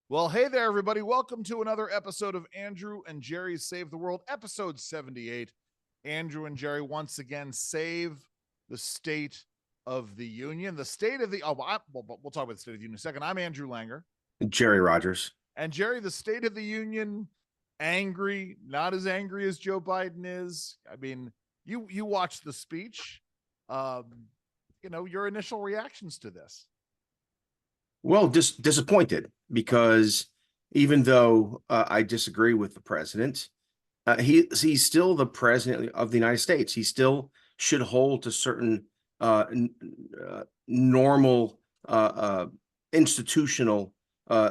Well, hey there, everybody. Welcome to another episode of Andrew and Jerry Save the World, episode 78. Andrew and Jerry once again save the State of the Union. The State of the, we'll talk about the State of the Union in a second. I'm Andrew Langer. Jerry Rogers. And Jerry, the State of the Union, angry, not as angry as Joe Biden is. I mean, you watched the speech. Your initial reactions to this. Well, disappointed because even though I disagree with the president, he's still the president of the United States. He still should hold to certain normal institutional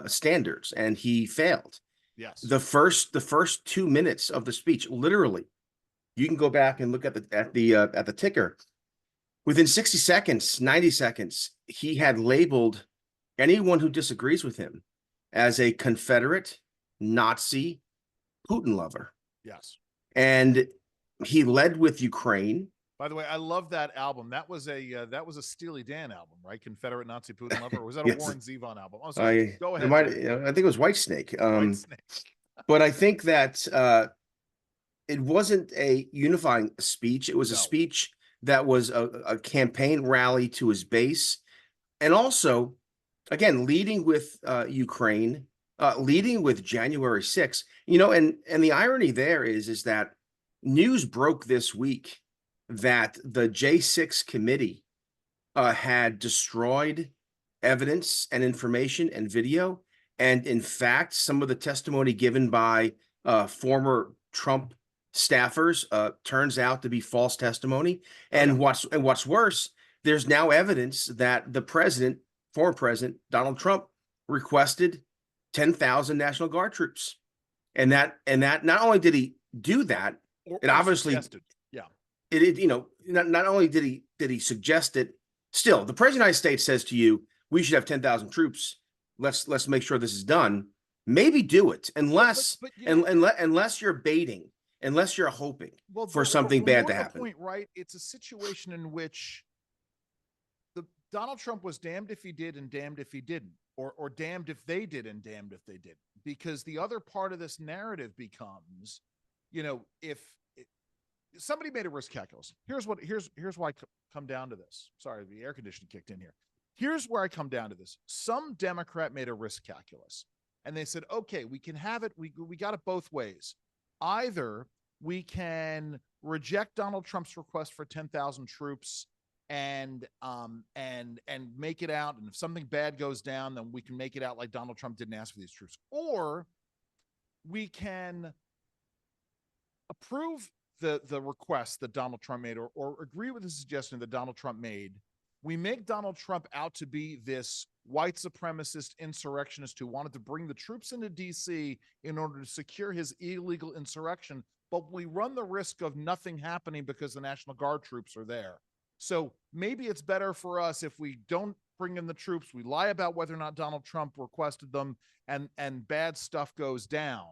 standards, and he failed. Yes. The first 2 minutes of the speech, literally, you can go back and look at the ticker. Within 60 seconds, 90 seconds, he had labeled anyone who disagrees with him as a Confederate, Nazi, Putin lover. Yes. And he led with Ukraine. By the way, I love that album. That was a Steely Dan album, right? Confederate Nazi Putin lover. Or was that a Yes. Warren Zevon album? Oh, sorry. Go ahead. I think it was Whitesnake. Whitesnake. But I think that it wasn't a unifying speech. It was a speech that was a campaign rally to his base. And also, again, leading with Ukraine, leading with January 6th, and the irony there is that news broke this week that the J6 committee had destroyed evidence and information and video. And in fact, some of the testimony given by former Trump staffers turns out to be false testimony. And what's worse, there's now evidence that the former president Donald Trump requested 10,000 National Guard troops, and that not only did he do that, it obviously suggested. Yeah. Not only did he suggest it. Still, the president of the United States says to you, we should have 10,000 troops. Let's make sure this is done. Maybe do it, unless you're baiting, unless you're hoping for something bad to happen. Point, right? It's a situation in which Donald Trump was damned if he did and damned if he didn't, or damned if they did and damned if they didn't. Because the other part of this narrative becomes, if somebody made a risk calculus, here's why I come down to this. Sorry, the air conditioning kicked in here. Here's where I come down to this. Some Democrat made a risk calculus, and they said, okay, we can have it. We got it both ways. Either we can reject Donald Trump's request for 10,000 troops and make it out, and if something bad goes down, then we can make it out like Donald Trump didn't ask for these troops, or we can approve the request that Donald Trump made, or agree with the suggestion that Donald Trump made. We make Donald Trump out to be this white supremacist insurrectionist who wanted to bring the troops into DC in order to secure his illegal insurrection, but we run the risk of nothing happening because the National Guard troops are there. So maybe it's better for us if we don't bring in the troops, we lie about whether or not Donald Trump requested them, and bad stuff goes down.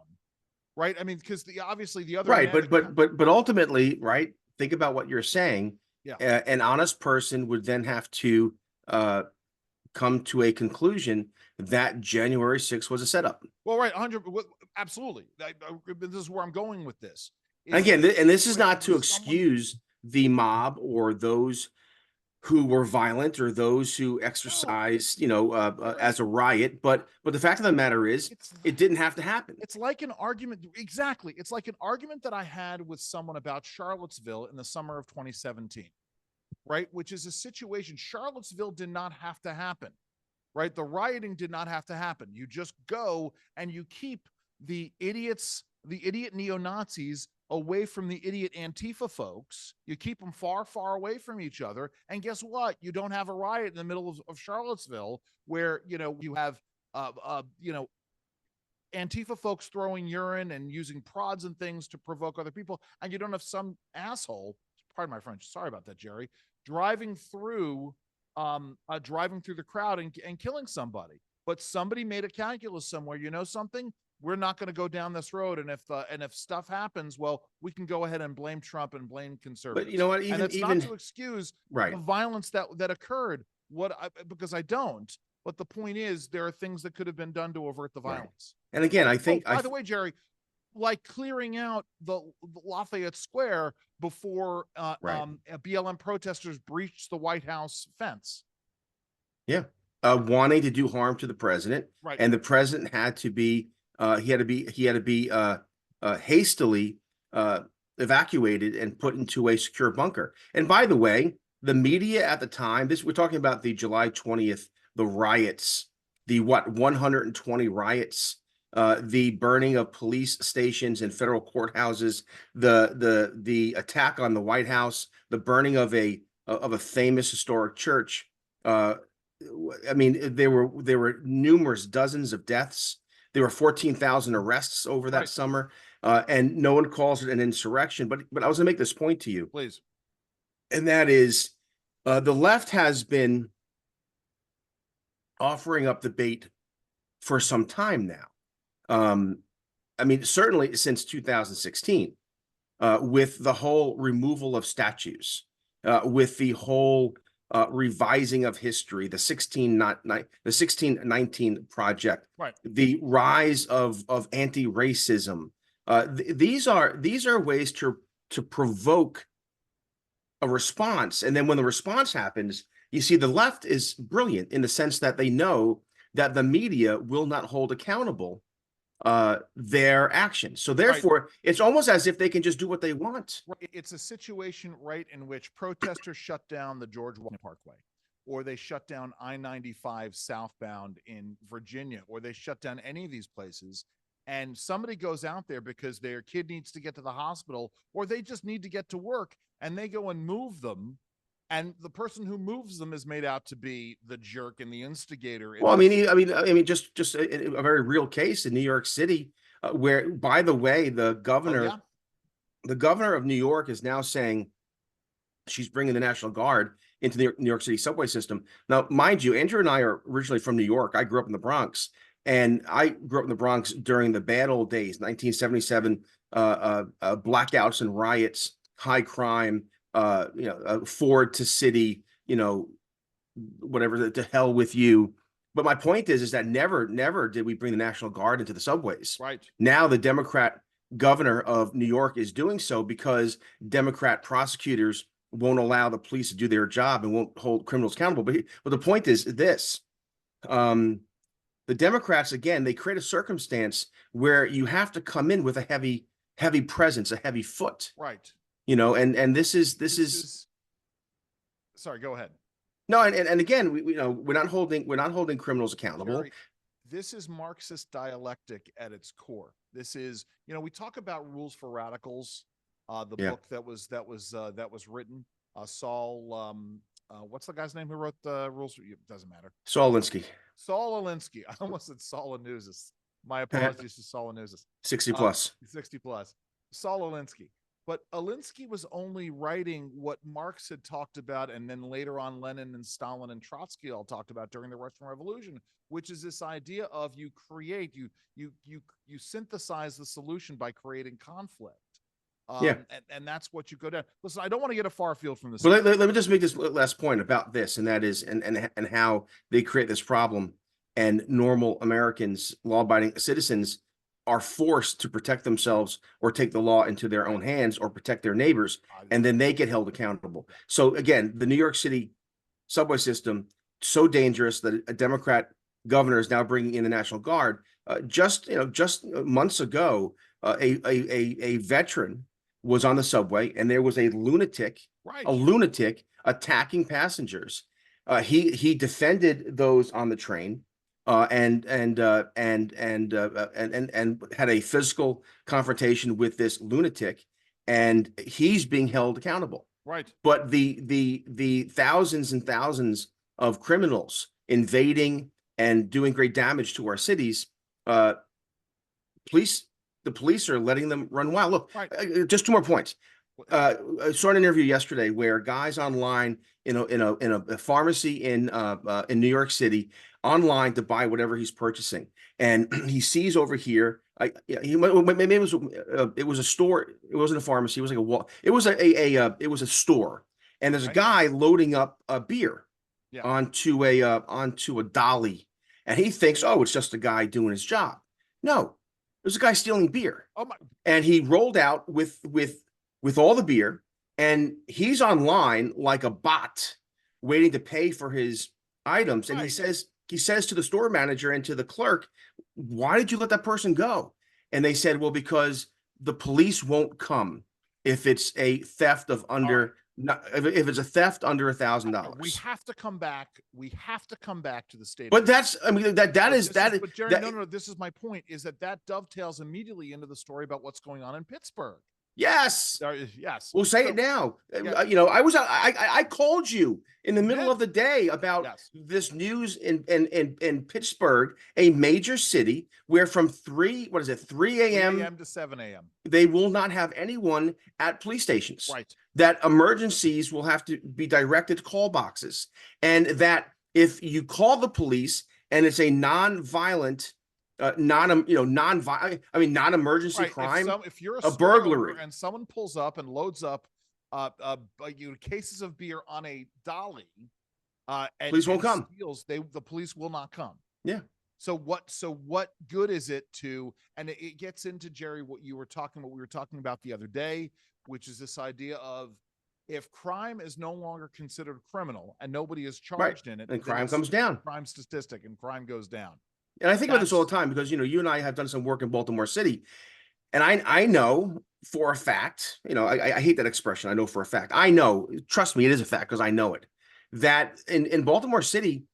Right? I mean, because obviously the other right, but ultimately, right? Think about what you're saying. Yeah. An honest person would then have to come to a conclusion that January 6th was a setup. Well, right, 100, absolutely. This is where I'm going with this. Again, and this is not to excuse the mob or those who were violent or those who exercised, as a riot. But the fact of the matter is, it didn't have to happen. It's like an argument. Exactly. It's like an argument that I had with someone about Charlottesville in the summer of 2017, right? Which is a situation. Charlottesville did not have to happen, right? The rioting did not have to happen. You just go and you keep the idiot neo-Nazis away from the idiot Antifa folks. You keep them far, far away from each other. And guess what? You don't have a riot in the middle of Charlottesville where, you have, Antifa folks throwing urine and using prods and things to provoke other people. And you don't have some asshole, pardon my French, sorry about that, Jerry, driving through the crowd and killing somebody. But somebody made a calculus somewhere. You know something? We're not going to go down this road, and if stuff happens, well, we can go ahead and blame Trump and blame conservatives. But you know what? Even not to excuse right. the violence that occurred. Because I don't. But the point is, there are things that could have been done to avert the Right. violence. And again, I Oh, think by the way, Jerry, like clearing out the Lafayette Square before right. BLM protesters breached the White House fence. Yeah. Wanting to do harm to the president, Right. and the president had to be hastily evacuated and put into a secure bunker. And by the way, the media at the time, this we're talking about the July 20th, the riots, the 120 riots, the burning of police stations and federal courthouses, the attack on the White House, the burning of a famous historic church. I mean, there were numerous dozens of deaths. There were 14,000 arrests over that Right. summer, and no one calls it an insurrection. But I was going to make this point to you, Please. and that is, the left has been offering up the bait for some time now. I mean, certainly since 2016, with the whole removal of statues, with the whole revising of history, the 1619 project, Right. the rise of anti-racism. These are ways to provoke a response, and then when the response happens, you see the left is brilliant in the sense that they know that the media will not hold accountable their actions. So therefore, right, it's almost as if they can just do what they want. Right. It's a situation, right, in which protesters shut down the George Washington Parkway, or they shut down I-95 southbound in Virginia, or they shut down any of these places, and somebody goes out there because their kid needs to get to the hospital, or they just need to get to work, and they go and move them. And the person who moves them is made out to be the jerk and the instigator. Well, I mean, just a very real case in New York City, where, by the way, the governor of New York is now saying she's bringing the National Guard into the New York City subway system. Now, mind you, Andrew and I are originally from New York. I grew up in the Bronx, and I grew up in the Bronx during the bad old days, 1977, blackouts and riots, high crime, Ford to city, whatever, to hell with you. But my point is that never did we bring the National Guard into the subways. Right. Now the Democrat governor of New York is doing so because Democrat prosecutors won't allow the police to do their job and won't hold criminals accountable. But the point is this: the Democrats, again, they create a circumstance where you have to come in with a heavy presence, a heavy foot. Right. And this is. Sorry, go ahead. No, and again, we're not holding criminals accountable. Jerry, this is Marxist dialectic at its core. This is, we talk about Rules for Radicals, the book that was written. Saul, what's the guy's name who wrote the Rules? It doesn't matter. Saul Alinsky. Saul Alinsky. I almost said Saul Anousis. My apologies to Saul Anousis. 60 plus. 60 plus. Saul Alinsky. But Alinsky was only writing what Marx had talked about, and then later on Lenin and Stalin and Trotsky all talked about during the Russian Revolution, which is this idea of you synthesize the solution by creating conflict. And that's what you go down. Listen, I don't want to get a far field from this. But let me just make this last point about this, and that is, and how they create this problem, and normal Americans, law-abiding citizens, are forced to protect themselves or take the law into their own hands or protect their neighbors, and then they get held accountable. So again, the New York City subway system, so dangerous that a Democrat governor is now bringing in the National Guard. Just months ago, a veteran was on the subway, and there was a lunatic attacking passengers. He defended those on the train. And had a physical confrontation with this lunatic, and he's being held accountable. Right. But the thousands and thousands of criminals invading and doing great damage to our cities, the police are letting them run wild. Look, just two more points. I saw an interview yesterday where guys online in a pharmacy in New York City, online to buy whatever he's purchasing, and he sees over here, maybe it was a store. It wasn't a pharmacy. It was like it was a store, and there's a guy loading up a beer. Yeah. onto a dolly, and he thinks, oh, it's just a guy doing his job. No, there's a guy stealing beer, Oh my. and he rolled out with all the beer, and he's online like a bot, waiting to pay for his items. And Right. he says to the store manager and to the clerk, "Why did you let that person go?" And they said, "Well, because the police won't come if it's a theft of under." If it's a theft under $1,000. We have to come back. We have to come back to the state. But that's, I mean, that is that. But Jerry, no. This is my point: is that dovetails immediately into the story about what's going on in Pittsburgh. Yes. Yes. We'll say it now. Yeah. You know, I called you in the middle of the day about this news in Pittsburgh, a major city where from 3 a.m. to 7 a.m. they will not have anyone at police stations. Right. That emergencies will have to be directed call boxes, and that if you call the police and it's a non-violent non-emergency crime, if you're a burglary, and someone pulls up and loads up cases of beer on a dolly, and police won't come. The police will not come. Yeah. So what good is it to, and it gets into, Jerry, what we were talking about the other day, which is this idea of, if crime is no longer considered criminal and nobody is charged in it, and crime comes down, crime statistic, and crime goes down. And I think about this all the time because, you know, you and I have done some work in Baltimore City, and I know for a fact, you know, I hate that expression. I know for a fact. I know, trust me, it is a fact because I know it, that in Baltimore City,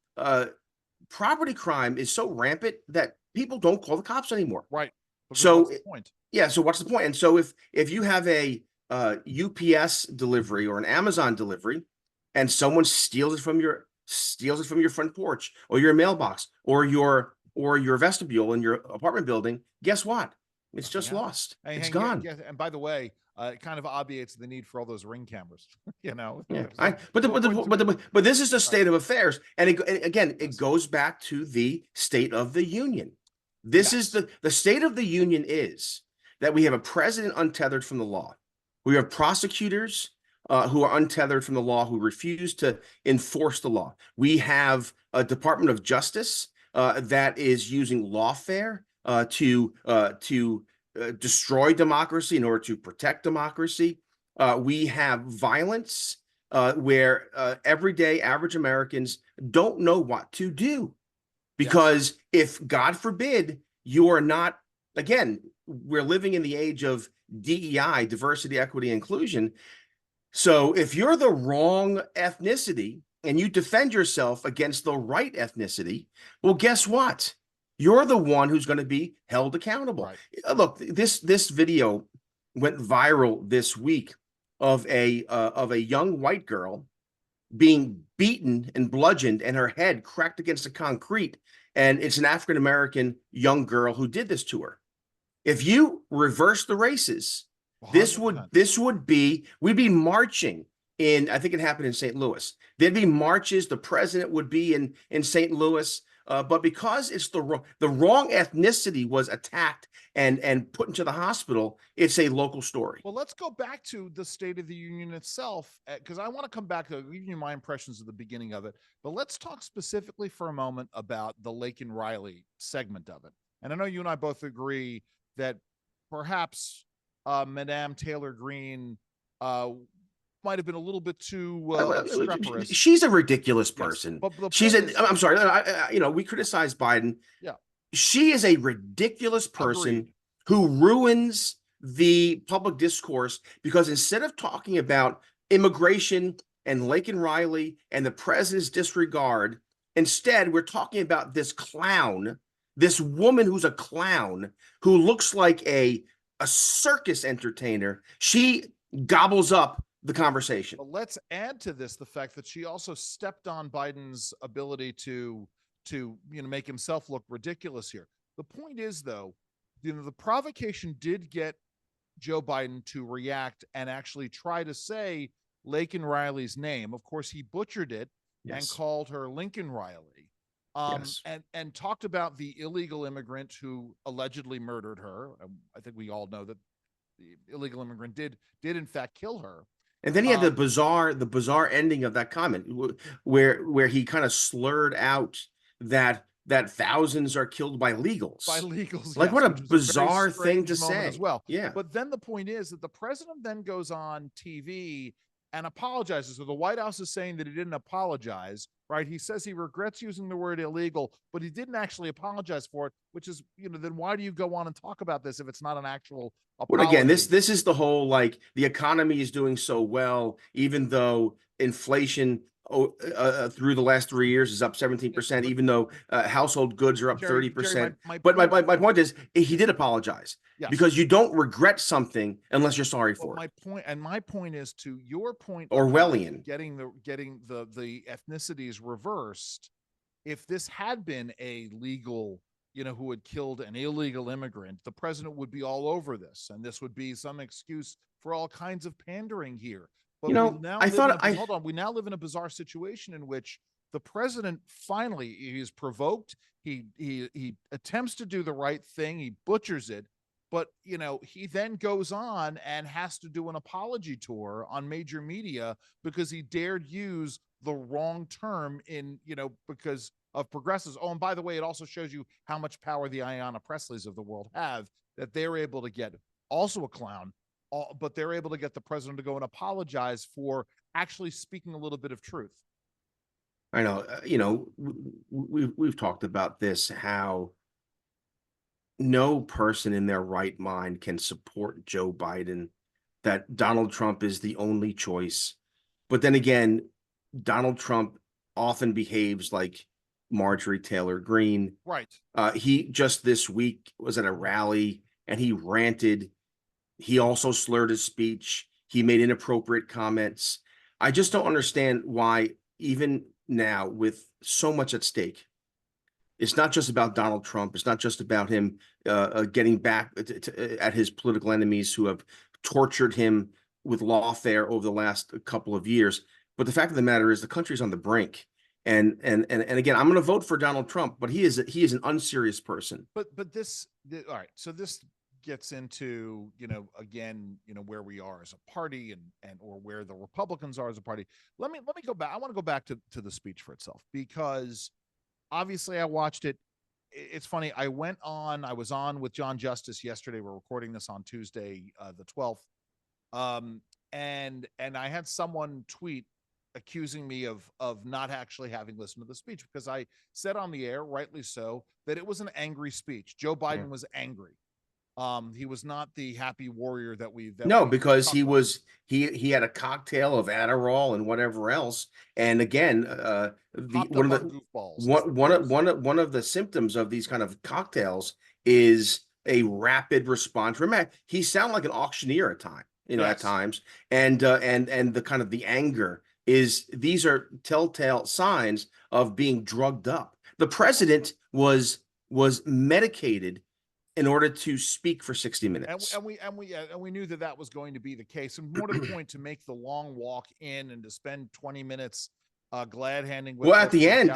property crime is so rampant that people don't call the cops anymore. Right. So what's the point? Yeah. So what's the point? And so if you have a UPS delivery or an Amazon delivery, and someone steals it from your front porch or your mailbox or your vestibule in your apartment building, guess what? It's just lost. It's gone. And by the way, it kind of obviates the need for all those Ring cameras. You know. Yeah. But this is the state of affairs, and it goes back to the State of the Union. This is the State of the Union is that we have a president untethered from the law. We have prosecutors who are untethered from the law, who refuse to enforce the law. We have a Department of Justice that is using lawfare to destroy democracy in order to protect democracy. We have violence where everyday average Americans don't know what to do, because if, God forbid, you are not, again, we're living in the age of DEI, diversity, equity, inclusion. So if you're the wrong ethnicity and you defend yourself against the right ethnicity, well, guess what? You're the one who's going to be held accountable. Right. Look, this video went viral this week of a young white girl being beaten and bludgeoned and her head cracked against the concrete. And it's an African-American young girl who did this to her. If you reverse the races, 100%. We'd be marching in, I think it happened in St. Louis. There'd be marches. The president would be in St. Louis. But because it's the wrong ethnicity was attacked and put into the hospital, it's a local story. Well, let's go back to the State of the Union itself, because I want to come back to giving you my impressions at the beginning of it. But let's talk specifically for a moment about the Laken Riley segment of it. And I know you and I both agree that perhaps Madame Taylor Greene might have been a little bit too obstreperous. She's a ridiculous person. Yes, I'm sorry. We criticize Biden. Yeah. She is a ridiculous person who ruins the public discourse, because instead of talking about immigration and Laken Riley and the president's disregard, instead we're talking about this clown, this woman who's a clown, who looks like a circus entertainer. She gobbles up the conversation. But let's add to this the fact that she also stepped on Biden's ability to make himself look ridiculous here. The point is, though, the provocation did get Joe Biden to react and actually try to say Laken Riley's name. Of course, he butchered it and called her Lincoln Riley. And talked about the illegal immigrant who allegedly murdered her. I think we all know that the illegal immigrant did in fact kill her. And then he had the bizarre ending of that comment where he kind of slurred out that thousands are killed by By legals. legals, Like, yes, what a which was a very bizarre thing to strange moment as say. well. Yeah. But then the point is that the president then goes on TV and apologizes. So the White House is saying that he didn't apologize, right? He says he regrets using the word illegal, but he didn't actually apologize for it, which is, then why do you go on and talk about this if it's not an actual Well, apology? again, this is the whole, like, the economy is doing so well, even though inflation through the last 3 years is up 17%, But even though household goods are up Jerry, 30%. my But point, my point is, he did apologize, yes. because you don't regret something unless you're sorry Well, for it. my point is to your point about Orwellian. getting the ethnicities reversed. If this had been a legal, who had killed an illegal immigrant, the president would be all over this, and this would be some excuse for all kinds of pandering here. But we now I live in thought I hold on. We now live in a bizarre situation in which the president finally is provoked. He attempts to do the right thing. He butchers it, but he then goes on and has to do an apology tour on major media because he dared use the wrong term because of progressives. Oh, and by the way, it also shows you how much power the Ayanna Presleys of the world have, that they're able to get also a clown, but they're able to get the president to go and apologize for actually speaking a little bit of truth. I know, we've talked about this, how no person in their right mind can support Joe Biden, that Donald Trump is the only choice. But then again, Donald Trump often behaves like Marjorie Taylor Greene. Right. He just this week was at a rally and he ranted. He also slurred his speech. He made inappropriate comments. I just don't understand why, even now, with so much at stake, it's not just about Donald Trump. It's not just about him getting back at his political enemies who have tortured him with lawfare over the last couple of years. But the fact of the matter is, the country's on the brink. And again, I'm going to vote for Donald Trump, but he is an unserious person. But all right. So this gets into again where we are as a party and or where the Republicans are as a party. Let me go back. I want to go back to the speech for itself, because obviously I watched it. It's funny. I was on with John Justice yesterday. We're recording this on Tuesday, the 12th. And I had someone tweet accusing me of not actually having listened to the speech, because I said on the air, rightly so, that it was an angry speech. Joe Biden was angry. He was not the happy warrior Because he had a cocktail of Adderall and whatever else. And again, one of the symptoms of these kind of cocktails is a rapid response. Remember, he sounded like an auctioneer at times, and the kind of the anger these are telltale signs of being drugged up. The president was medicated in order to speak for 60 minutes. And we knew that was going to be the case. And more to the point, to make the long walk in and to spend 20 minutes glad handing. Well, at the end,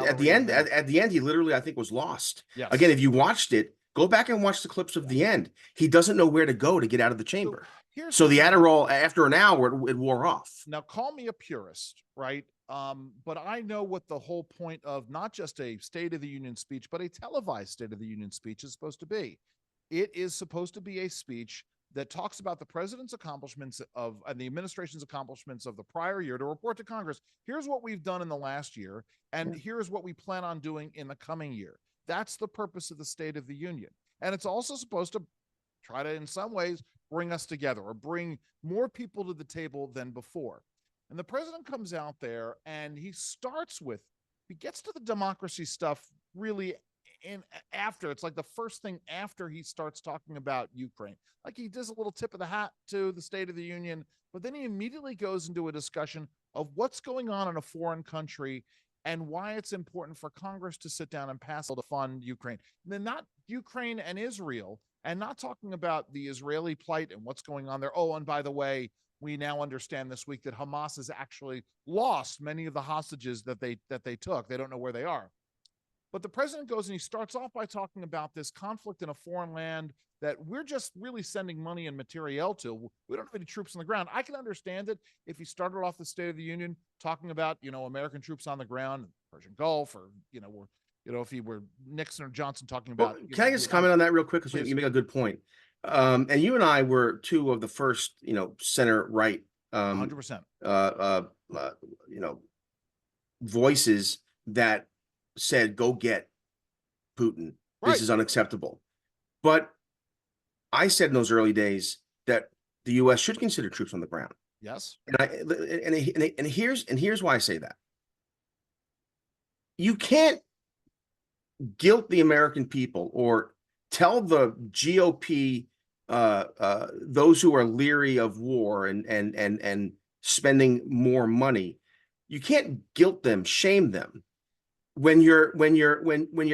he literally, I think, was lost. Yes. Again, if you watched it, go back and watch the clips of the end. He doesn't know where to go to get out of the chamber. So the Adderall, after an hour, it wore off. Now, call me a purist, right? But I know what the whole point of not just a State of the Union speech, but a televised State of the Union speech is supposed to be. It is supposed to be a speech that talks about the president's accomplishments and the administration's accomplishments of the prior year, to report to Congress, here's what we've done in the last year, and here's what we plan on doing in the coming year. That's the purpose of the State of the Union. And it's also supposed to try to, in some ways, bring us together or bring more people to the table than before. And the president comes out there and he gets to the democracy stuff really after. It's like the first thing after he starts talking about Ukraine. Like, he does a little tip of the hat to the State of the Union, but then he immediately goes into a discussion of what's going on in a foreign country and why it's important for Congress to sit down and pass a bill to fund Ukraine. And then not Ukraine and Israel, and not talking about the Israeli plight and what's going on there. Oh, and by the way, we now understand this week that Hamas has actually lost many of the hostages that they took. They don't know where they are. But the president goes and he starts off by talking about this conflict in a foreign land that we're just really sending money and materiel to. We don't have any troops on the ground. I can understand it if he started off the State of the Union talking about, American troops on the ground in the Persian Gulf, or, if he were Nixon or Johnson talking about. Can I just comment on that real quick? Because you make a good point. And you and I were two of the first, center right, 100%. Voices that said, go get Putin. This is unacceptable. But I said in those early days that the U.S. should consider troops on the ground. Yes. And here's why I say that. You can't guilt the American people or tell the GOP, those who are leery of war and spending more money. You can't guilt them, shame them when you're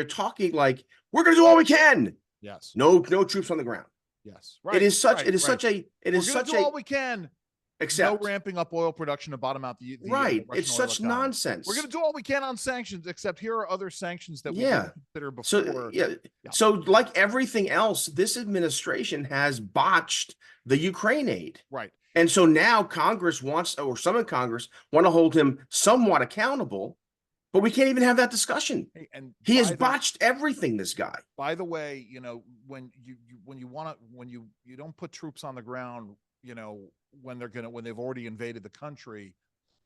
talking like, we're going to do all we can. Yes. No troops on the ground. Yes. Right. It is such. Right, it is such a. It is such a. All we can. Except no ramping up oil production to bottom out the right. It's such economy. Nonsense. We're going to do all we can on sanctions, except here are other sanctions that we consider before. So So like everything else, this administration has botched the Ukraine aid. Right. And so now Congress wants, or some in Congress want to hold him somewhat accountable, but we can't even have that discussion. Hey, and he has botched everything. This guy. By the way, when you don't put troops on the ground, when they've already invaded the country,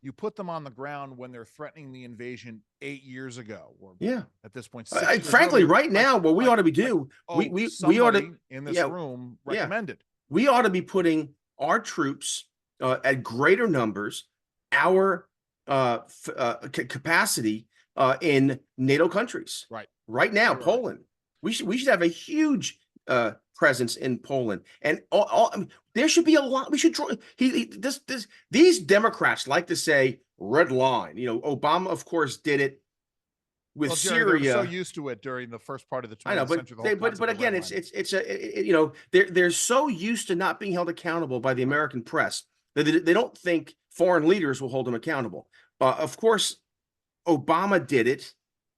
you put them on the ground when they're threatening the invasion 8 years ago, or at this point, frankly, right now, what we ought to be doing, we ought to in this room recommended. We ought to be putting our troops at greater numbers, our capacity in NATO countries. Right now, Poland. We should have a huge presence in Poland, and there should be a lot. We should draw. These Democrats like to say red line. Obama, of course, did it with Syria. They were so used to it during the first part of the 20th century. But again, they're so used to not being held accountable by the American press that they don't think foreign leaders will hold them accountable. Of course, Obama did it.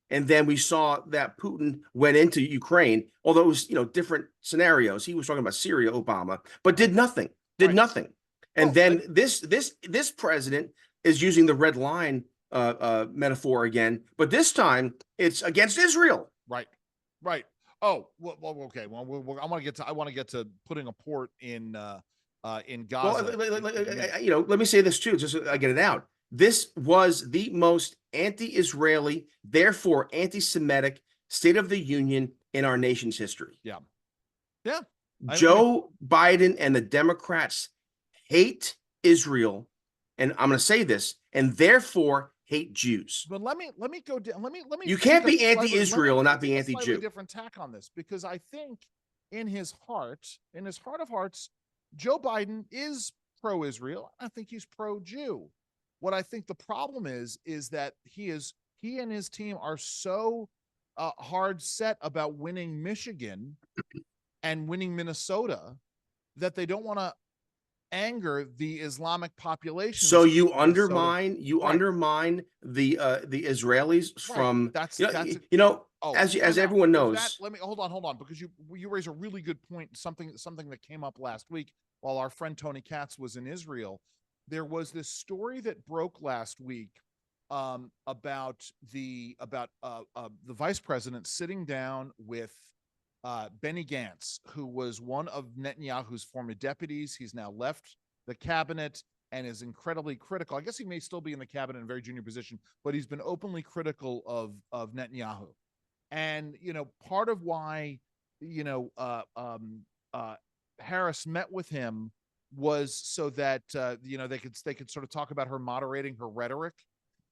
And then we saw that Putin went into Ukraine, although it was, different scenarios. He was talking about Syria, Obama, but did nothing. Nothing. And then this president is using the red line metaphor again, but this time it's against Israel. Right. Oh, well, okay. Well, I want to get to putting a port in Gaza. Well, let me say this too, just so I get it out. This was the most anti-Israeli, therefore anti-Semitic State of the Union in our nation's history. Yeah. Joe Biden and the Democrats hate Israel, and I'm going to say this, and therefore hate Jews. But let me go down. Let me. You can't be anti-Israel and not be anti-Jew. Different tack on this, because I think in his heart of hearts, Joe Biden is pro-Israel. I think he's pro-Jew. What I think the problem is that he and his team are so hard set about winning Michigan and winning Minnesota that they don't want to anger the Islamic population. So you undermine the Israelis from as everyone knows. Let me hold on, because you raise a really good point. Something that came up last week while our friend Tony Katz was in Israel. There was this story that broke last week about the vice president sitting down with Benny Gantz, who was one of Netanyahu's former deputies. He's now left the cabinet and is incredibly critical. I guess he may still be in the cabinet in a very junior position, but he's been openly critical of Netanyahu. And part of why Harris met with him was so that they could sort of talk about her moderating her rhetoric,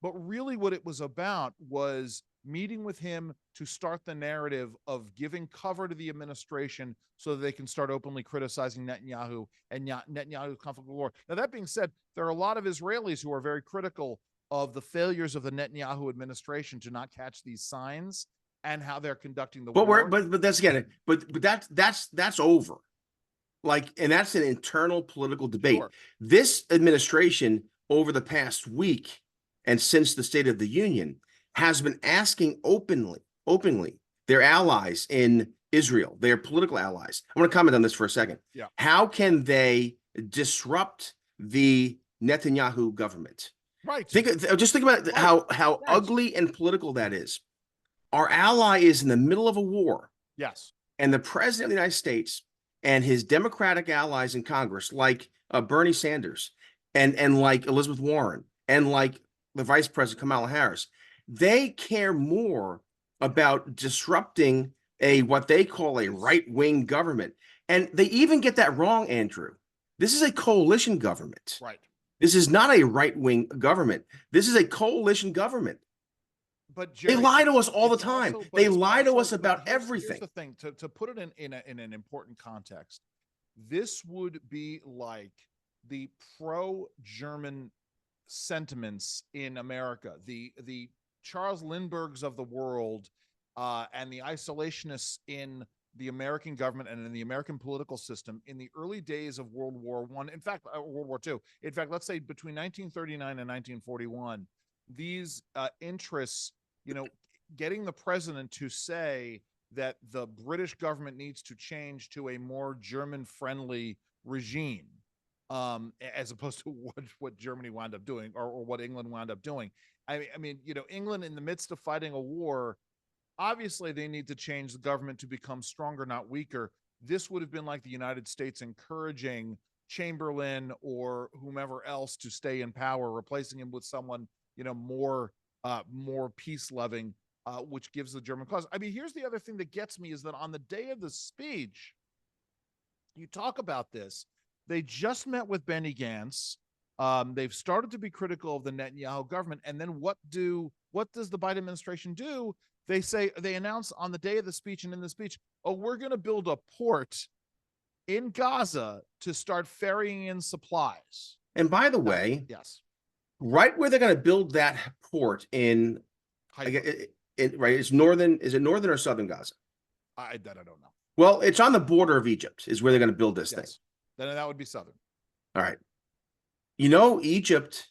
but really what it was about was meeting with him to start the narrative of giving cover to the administration so that they can start openly criticizing Netanyahu and Netanyahu's conflict with war. Now, that being said, there are a lot of Israelis who are very critical of the failures of the Netanyahu administration to not catch these signs and how they're conducting the war. But that's again, but that's over. And that's an internal political debate. Sure. This administration over the past week and since the State of the Union has been asking openly openly. They're allies in Israel. They're political allies. I want to comment on this for a second. Yeah. How can they disrupt the Netanyahu government? Right. Just think about how ugly and political that is. Our ally is in the middle of a war. Yes. And the president of the United States and his Democratic allies in Congress, like Bernie Sanders and like Elizabeth Warren and like the Vice President Kamala Harris, they care more about disrupting what they call a right-wing government. And they even get that wrong, Andrew. This is a coalition government. Right. This is not a right-wing government. This is a coalition government. But Jerry, they lie to us all the time. They lie to us about everything. Here's the thing, to put it in an important context, this would be like the pro-German sentiments in America, the Charles Lindberghs of the world, and the isolationists in the American government and in the American political system in the early days of World War I. In fact, World War II. In fact, let's say between 1939 and 1941, these interests, getting the president to say that the British government needs to change to a more German-friendly regime, as opposed to what Germany wound up doing or what England wound up doing. I mean, England in the midst of fighting a war, obviously they need to change the government to become stronger, not weaker. This would have been like the United States encouraging Chamberlain or whomever else to stay in power, replacing him with someone, more peace-loving, which gives the German cause. I mean, here's the other thing that gets me is that on the day of the speech, you talk about this. They just met with Benny Gantz. They've started to be critical of the Netanyahu government. And then what does the Biden administration do? They announce on the day of the speech and in the speech, we're going to build a port in Gaza to start ferrying in supplies. And by the way, yes, right where they're going to build that port in, right? Is it northern or southern Gaza? I don't know. Well, it's on the border of Egypt is where they're going to build this thing. Then that would be southern. All right. Egypt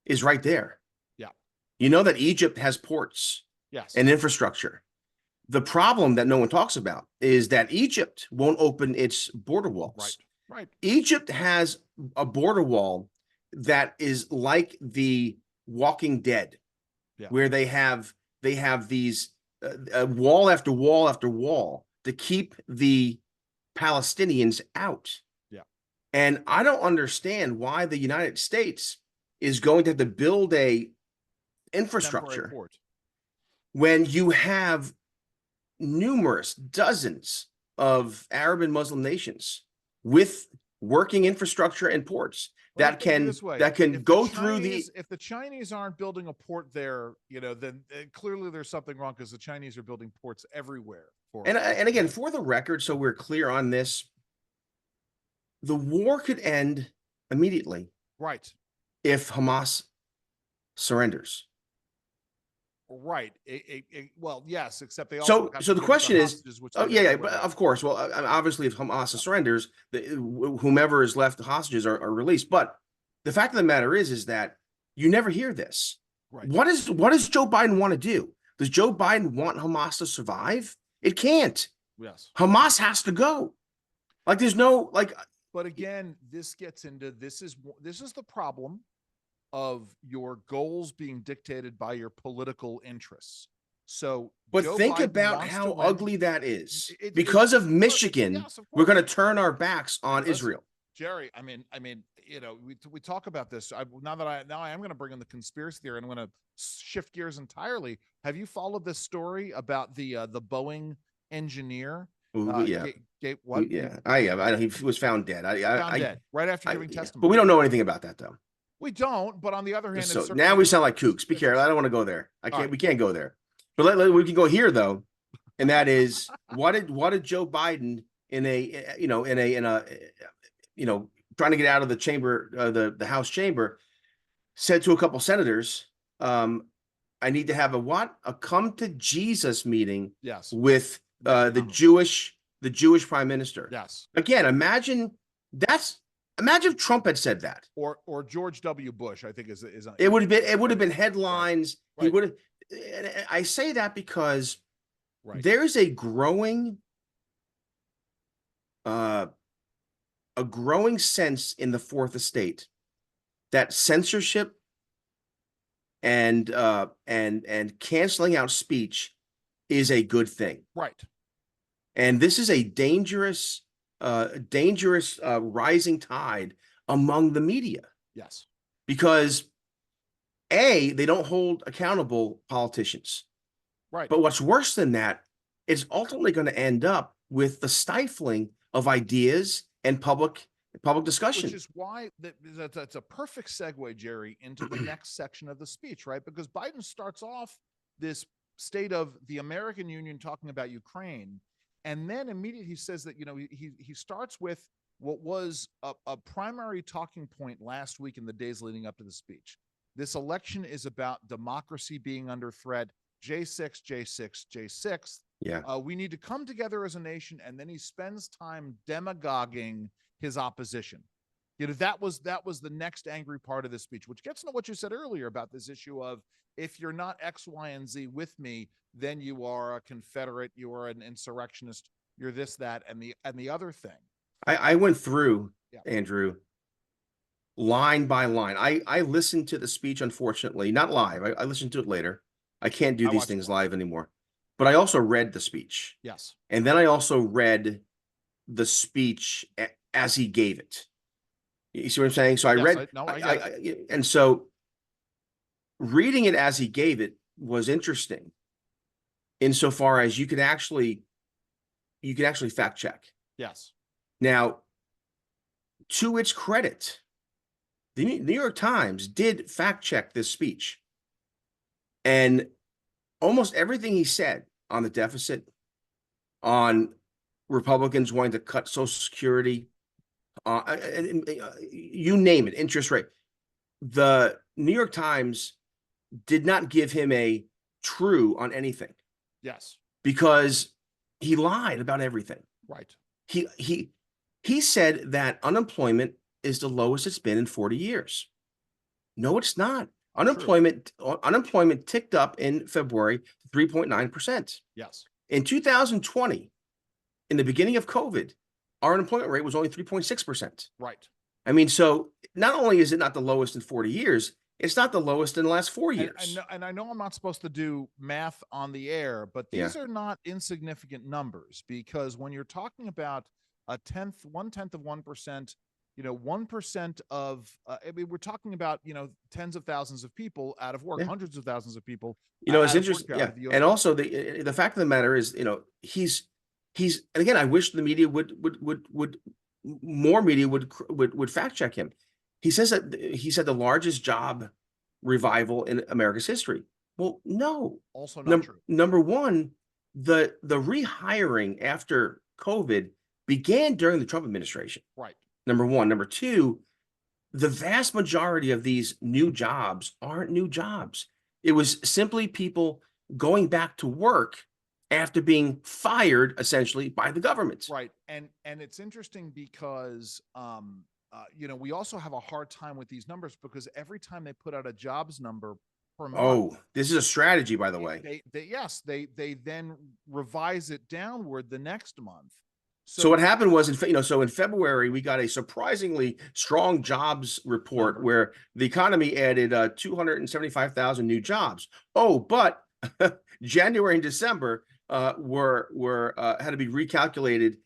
is right there. Yeah. You know that Egypt has ports. Yes. And infrastructure. The problem that no one talks about is that Egypt won't open its border walls. Right. Egypt has a border wall that is like the Walking Dead, where they have these wall after wall after wall to keep the Palestinians out. Yeah. And I don't understand why the United States is going to have to build a infrastructure when you have numerous dozens of Arab and Muslim nations with working infrastructure and ports that can go through the. If the Chinese aren't building a port there, then clearly there's something wrong, because the Chinese are building ports everywhere. And again, for the record, so we're clear on this, the war could end immediately, right, if Hamas surrenders. Right. Well, yes, except they also. So the question is, but of course. Well, obviously, if Hamas surrenders, whomever is left, the hostages are released. But the fact of the matter is that you never hear this. Right. What does Joe Biden want to do? Does Joe Biden want Hamas to survive? It can't. Yes. Hamas has to go. Like, there's no like. But again, this gets into this is the problem of your goals being dictated by your political interests. So, but Joe think Biden about how ugly that is. Because of Michigan, yes, of we're going to turn our backs on Israel. Jerry, I mean, we talk about this. I am going to bring in the conspiracy theory, and I'm going to shift gears entirely. Have you followed this story about the Boeing engineer? What? Yeah, I have. He was found dead. Found dead right after giving testimony. But we don't know anything about that, though. We don't, but on the other hand, so now we sound like kooks. Be careful. I don't want to go there. We can't go there. But we can go here though, and that is what did Joe Biden in a trying to get out of the chamber, the House chamber, said to a couple senators, I need to have a come to Jesus meeting. Yes. With the Jewish prime minister. Yes. Again, imagine if Trump had said that, or George W. Bush. I think is it would have been headlines. Right. He would have. I say that because Right. there's uh, a growing sense in the fourth estate that censorship and canceling out speech is a good thing. Right. And this is a dangerous rising tide among the media Yes. because they don't hold accountable politicians. Right. But what's worse than that is ultimately going to end up with the stifling of ideas and public discussion. Which is why that's a perfect segue, Jerry, into the next section of the speech, right? Because Biden starts off this state of the American Union talking about Ukraine, and then immediately he says that, he starts with what was a primary talking point last week in the days leading up to the speech. This election is about democracy being under threat. J6, J6, J6. Yeah. We need to come together as a nation. And then he spends time demagoguing his opposition. That was the next angry part of the speech, which gets into what you said earlier about this issue of, if you're not X, Y, and Z with me, then you are a Confederate, you are an insurrectionist, you're this, that, and the other thing. I went through, Yeah. Andrew, line by line. I listened to the speech, unfortunately, not live. I listened to it later. I can't do these things live anymore. But I also read the speech. Yes. And then I also read the speech as he gave it. You see what I'm saying? So I read, and so reading it as he gave it was interesting insofar as you could actually fact check. Yes. Now, to its credit, the New York Times did fact check this speech, and almost everything he said on the deficit, on Republicans wanting to cut Social Security, you name it, interest rate. The New York Times did not give him a true on anything. Yes. Because he lied about everything. Right. He said that unemployment is the lowest it's been in 40 years. No, it's not. Unemployment ticked up in February to 3.9%. Yes. In 2020, in the beginning of COVID, our unemployment rate was only 3.6%. Right. I mean, so not only is it not the lowest in 40 years, it's not the lowest in the last 4 years. And I know I'm not supposed to do math on the air, but these are not insignificant numbers, because when you're talking about a 1/10 of 1%, 1% of, we're talking about, tens of thousands of people out of work, hundreds of thousands of people. It's interesting. Yeah. And also the fact of the matter is, he's, and again, I wish the media more media would fact check him. He says that he said the largest job revival in America's history. Well, no. Also not true. Number one, the rehiring after COVID began during the Trump administration. Right. Number one. Number two, the vast majority of these new jobs aren't new jobs. It was simply people going back to work after being fired essentially by the government. Right. And it's interesting because, we also have a hard time with these numbers, because every time they put out a jobs number per month. Oh, this is a strategy, by the way. They then revise it downward the next month. So what happened was, in February, we got a surprisingly strong jobs report where the economy added 275,000 new jobs. Oh, but January and December were had to be recalculated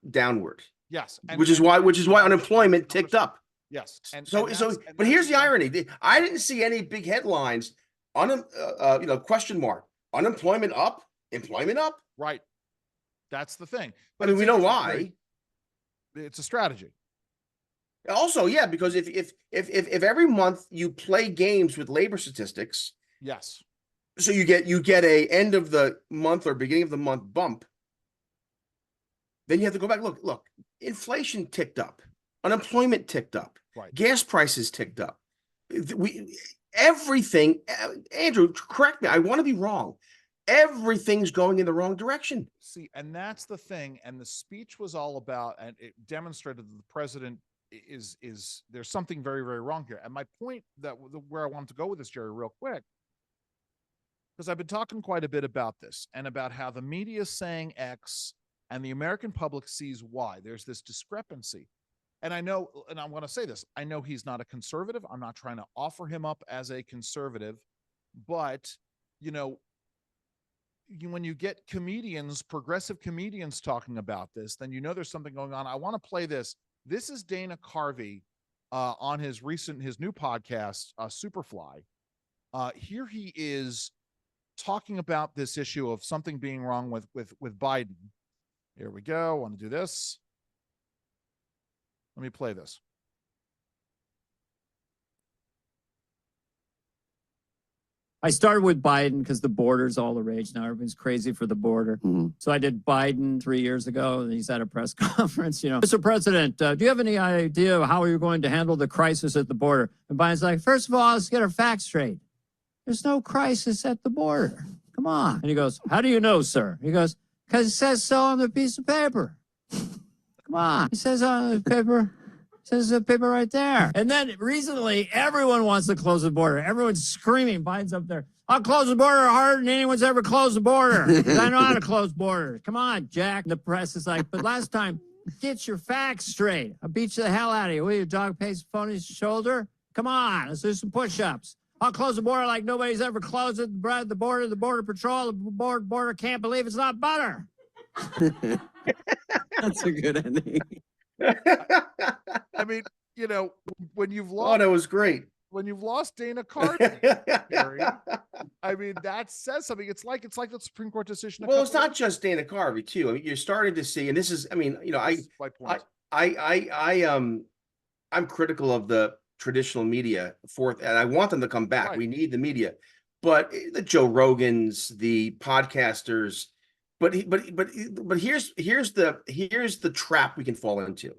downward. Yes, which is why unemployment ticked up. Yes, but here's the irony: I didn't see any big headlines on question mark, unemployment up, employment up. Right. That's the thing. But I mean, we know why. It's a strategy. Also, yeah, because if every month you play games with labor statistics, yes, so you get a end of the month or beginning of the month bump, then you have to go back. Look, inflation ticked up, unemployment ticked up, right. Gas prices ticked up. Everything, Andrew, correct me. I want to be wrong. Everything's going in the wrong direction. See, and that's the thing. And the speech was all about, and it demonstrated that the president is there's something very, very wrong here. And my point where I wanted to go with this, Jerry, real quick, because I've been talking quite a bit about this and about how the media is saying X and the American public sees Y. There's this discrepancy. And I know, and I want to say this, I know he's not a conservative. I'm not trying to offer him up as a conservative, but, you know, when you get comedians, progressive comedians talking about this, then you know there's something going on. I want to play this. This is Dana Carvey on his new podcast, Superfly. Here he is talking about this issue of something being wrong with Biden. Here we go. I want to do this. Let me play this. I started with Biden because the border's all the rage now. Everyone's crazy for the border. Mhm. So I did Biden 3 years ago, and he's at a press conference, Mr. President, do you have any idea of how you're going to handle the crisis at the border? And Biden's like, first of all, let's get our facts straight. There's no crisis at the border. Come on. And he goes, how do you know, sir? He goes, because it says so on the piece of paper. Come on. It says on the paper. Says the paper right there. And then recently, everyone wants to close the border. Everyone's screaming. Biden's up there. I'll close the border harder than anyone's ever closed the border. I know how to close borders. Come on, Jack. And the press is like, but last time, get your facts straight. I'll beat you the hell out of you. Will your dog pays phone his shoulder? Come on, let's do some push-ups. I'll close the border like nobody's ever closed it. The border patrol, the border can't believe it's not butter. That's a good ending. I mean, when you've Oh, lost, that was great. when you've lost Dana Carvey, Gary, I mean, that says something. It's like the Supreme Court decision. Well, it's not just Dana Carvey too. I mean, you're starting to see, and this is, I mean, That's my point. I'm critical of the traditional media and I want them to come back. Right. We need the media, but the Joe Rogans, the podcasters, but here's the trap we can fall into.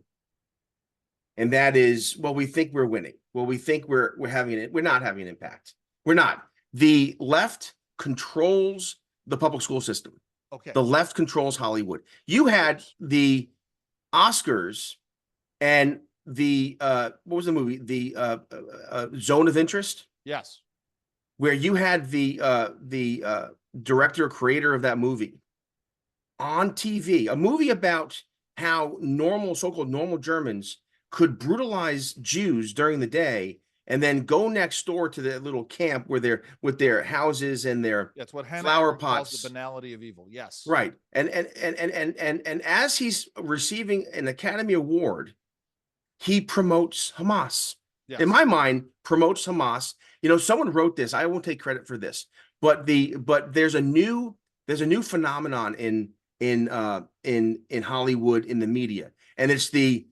And that is, well, we think we're winning. Well, we think we're having it. We're not having an impact. We're not. The left controls the public school system. Okay. The left controls Hollywood. You had the Oscars and the what was the movie? The Zone of Interest, Yes. where you had the director, creator of that movie on TV, a movie about how so-called normal Germans could brutalize Jews during the day and then go next door to their little camp where they're with their houses and their That's what Hannah flower Arendt calls pots. the banality of evil. Yes. Right. And as he's receiving an Academy Award, he promotes Hamas. Yes. In my mind, promotes Hamas. Someone wrote this. I won't take credit for this, but there's a new phenomenon in Hollywood, in the media, and it's the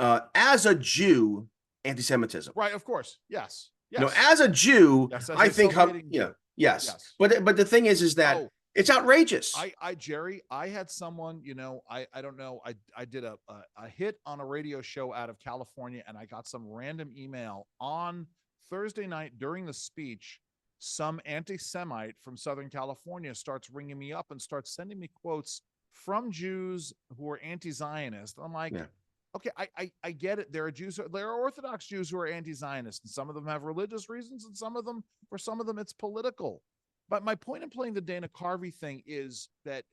as a Jew anti-Semitism. Right. Of course. Yes. Yes. As a Jew, Yes, as I a think self-hating Jew. yes. Yes. But the thing is that Oh. it's outrageous. Jerry, I had someone, I don't know. I did a hit on a radio show out of California, and I got some random email on Thursday night during the speech. Some anti-Semite from Southern California starts ringing me up and starts sending me quotes from Jews who are anti-Zionist. I'm like, Yeah. Okay, I get it. There are Orthodox Jews who are anti-Zionist, and some of them have religious reasons, and for some of them, it's political. But my point in playing the Dana Carvey thing is that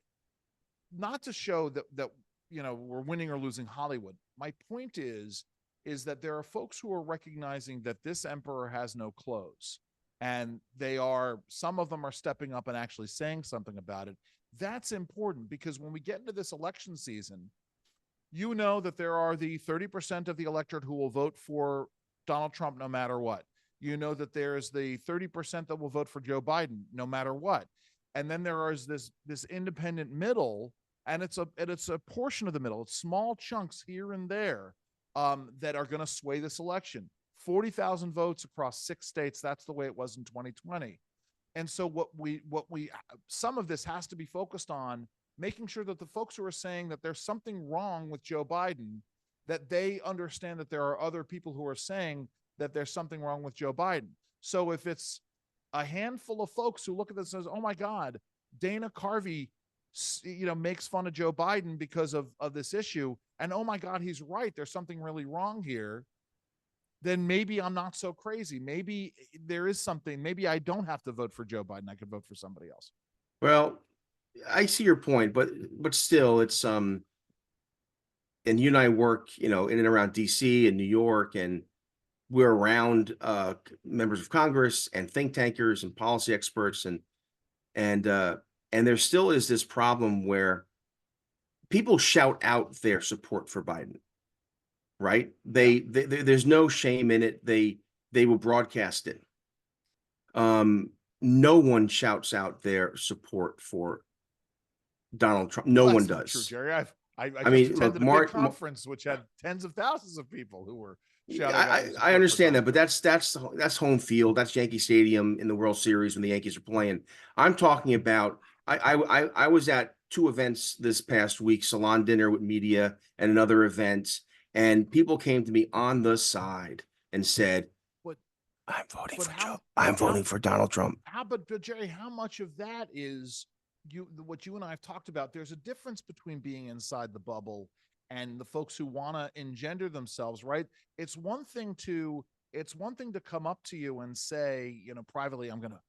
not to show that we're winning or losing Hollywood. My point is that there are folks who are recognizing that this emperor has no clothes, and some of them are stepping up and actually saying something about it. That's important, because when we get into this election season, that there are the 30% of the electorate who will vote for Donald Trump no matter what. That there's the 30% that will vote for Joe Biden no matter what. And then there is this independent middle, and it's a portion of the middle. It's small chunks here and there that are going to sway this election. 40,000 votes across 6 states. That's the way it was in 2020. And so some of this has to be focused on making sure that the folks who are saying that there's something wrong with Joe Biden, that they understand that there are other people who are saying that there's something wrong with Joe Biden. So if it's a handful of folks who look at this and says, oh my God, Dana Carvey, makes fun of Joe Biden because of this issue, and oh my God, he's right, there's something really wrong here, then maybe I'm not so crazy. Maybe there is something. Maybe I don't have to vote for Joe Biden. I could vote for somebody else. Well, I see your point, but still, it's and you and I work, you know, in and around DC and New York, and we're around members of Congress and think tankers and policy experts, and there still is this problem where people shout out their support for Biden, right? There's no shame in it. They will broadcast it. No one shouts out their support for Donald Trump. No one That's not true, does. Jerry. I I mean, just look, attended a big conference which had tens of thousands of people who were shouting out their support I for understand that, Donald but that's home field. That's Yankee Stadium in the World Series when the Yankees are playing. I'm talking about. I was at two events this past week: salon dinner with media and another event, and people came to me on the side and said, But "I'm voting but for how- Joe. I'm how- voting for Donald Trump." but Jerry, how much of that is what you and I have talked about? There's a difference between being inside the bubble and the folks who want to engender themselves, right? It's one thing to come up to you and say, you know, privately, I'm gonna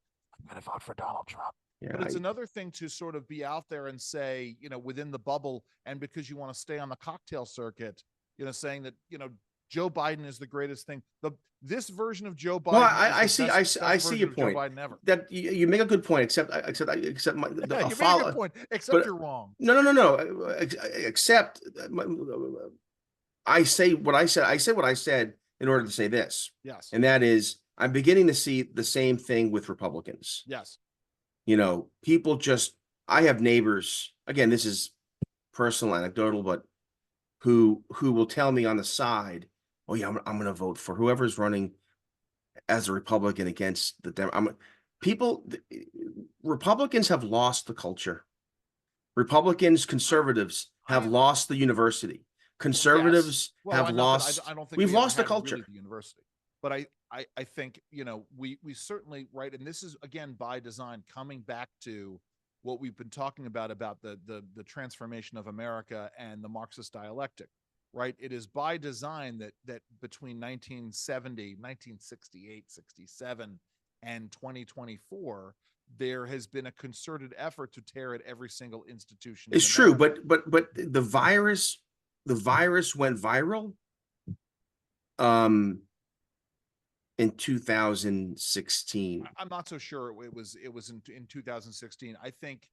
vote for Donald Trump. Yeah, But it's another thing to sort of be out there and say, you know, within the bubble, and because you want to stay on the cocktail circuit, you know, saying that, you know, Joe Biden is the greatest thing. This version of Joe Biden. Well, I see your point. Joe Biden ever. That you make a good point, except my, you make a follow. good point, except but- you're wrong. No. Except I say what I said. I said what I said in order to say this, Yes. and that is, I'm beginning to see the same thing with Republicans. Yes. You know, people just. I have neighbors. Again, this is personal, anecdotal, but who will tell me on the side, "Oh yeah, I'm going to vote for whoever's running as a Republican against the Dem." Republicans have lost the culture. Republicans, conservatives have lost the university. Conservatives have lost. I don't think we've lost the had culture. really the university, but I think, you know, we certainly, right, and this is again by design, coming back to what we've been talking about the transformation of America and the Marxist dialectic, right? It is by design that between 1970, 1968, 67, and 2024, there has been a concerted effort to tear at every single institution. It's true, but the virus went viral in 2016. I'm not so sure it was in 2016. I think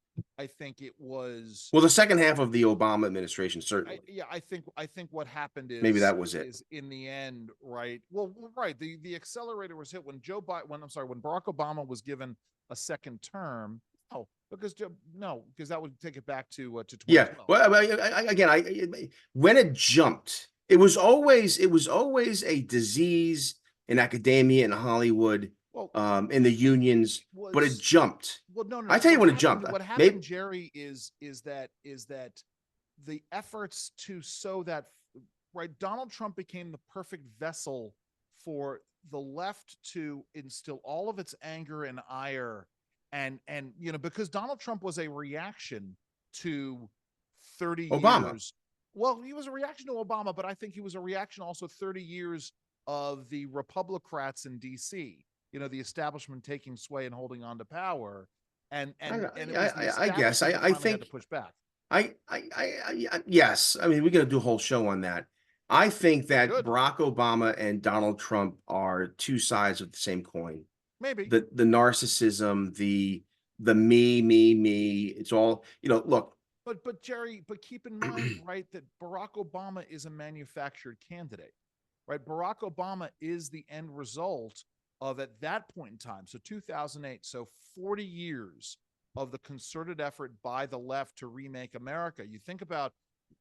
it was, well, the second half of the Obama administration, certainly. I think what happened is maybe that was it. Is in the end, right? Well, right. The accelerator was hit when when Barack Obama was given a second term. Oh, because that would take it back to 2012. Yeah. Well, again, when it jumped, it was always a disease in academia, in Hollywood, in the unions, but it jumped. Well, no. I tell you when it jumped. What happened, Jerry, is that the efforts to sow that, right? Donald Trump became the perfect vessel for the left to instill all of its anger and ire, and you know, because Donald Trump was a reaction to 30 Obama. years. Well, he was a reaction to Obama, but I think he was a reaction also 30 years of the Republicrats in DC, you know, the establishment taking sway and holding on to power. And I guess I think had to push back. Yes. I mean, we're going to do a whole show on that. I think that Good. Barack Obama and Donald Trump are two sides of the same coin. Maybe the narcissism, the me. It's all, you know, look. But Jerry, keep in mind, right, that Barack Obama is a manufactured candidate, right? Barack Obama is the end result of, at that point in time, so 2008, so 40 years of the concerted effort by the left to remake America. You think about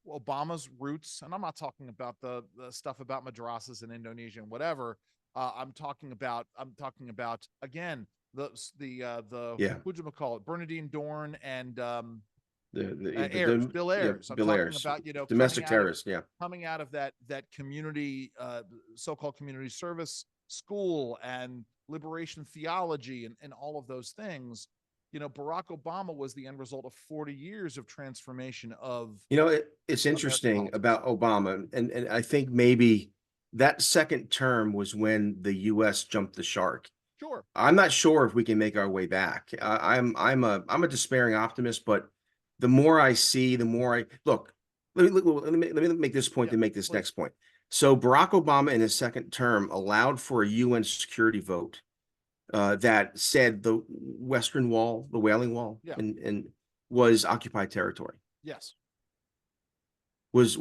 Obama's roots, and I'm not talking about the stuff about madrasas in Indonesia and whatever. I'm talking about again the who'd you call it, Bernardine Dohrn and Bill Ayers. I'm talking about, you know, domestic terrorists, coming out of that community, so-called community service school and liberation theology and all of those things. You know, Barack Obama was the end result of 40 years of transformation of. You know, it's interesting about Obama, and I think maybe that second term was when the U.S. jumped the shark. Sure. I'm not sure if we can make our way back. I'm a despairing optimist, but the more I see, the more I look. Let me make this point to make this next point. So Barack Obama in his second term allowed for a UN security vote that said the Western Wall, the Wailing Wall, and was occupied territory. Yes. Was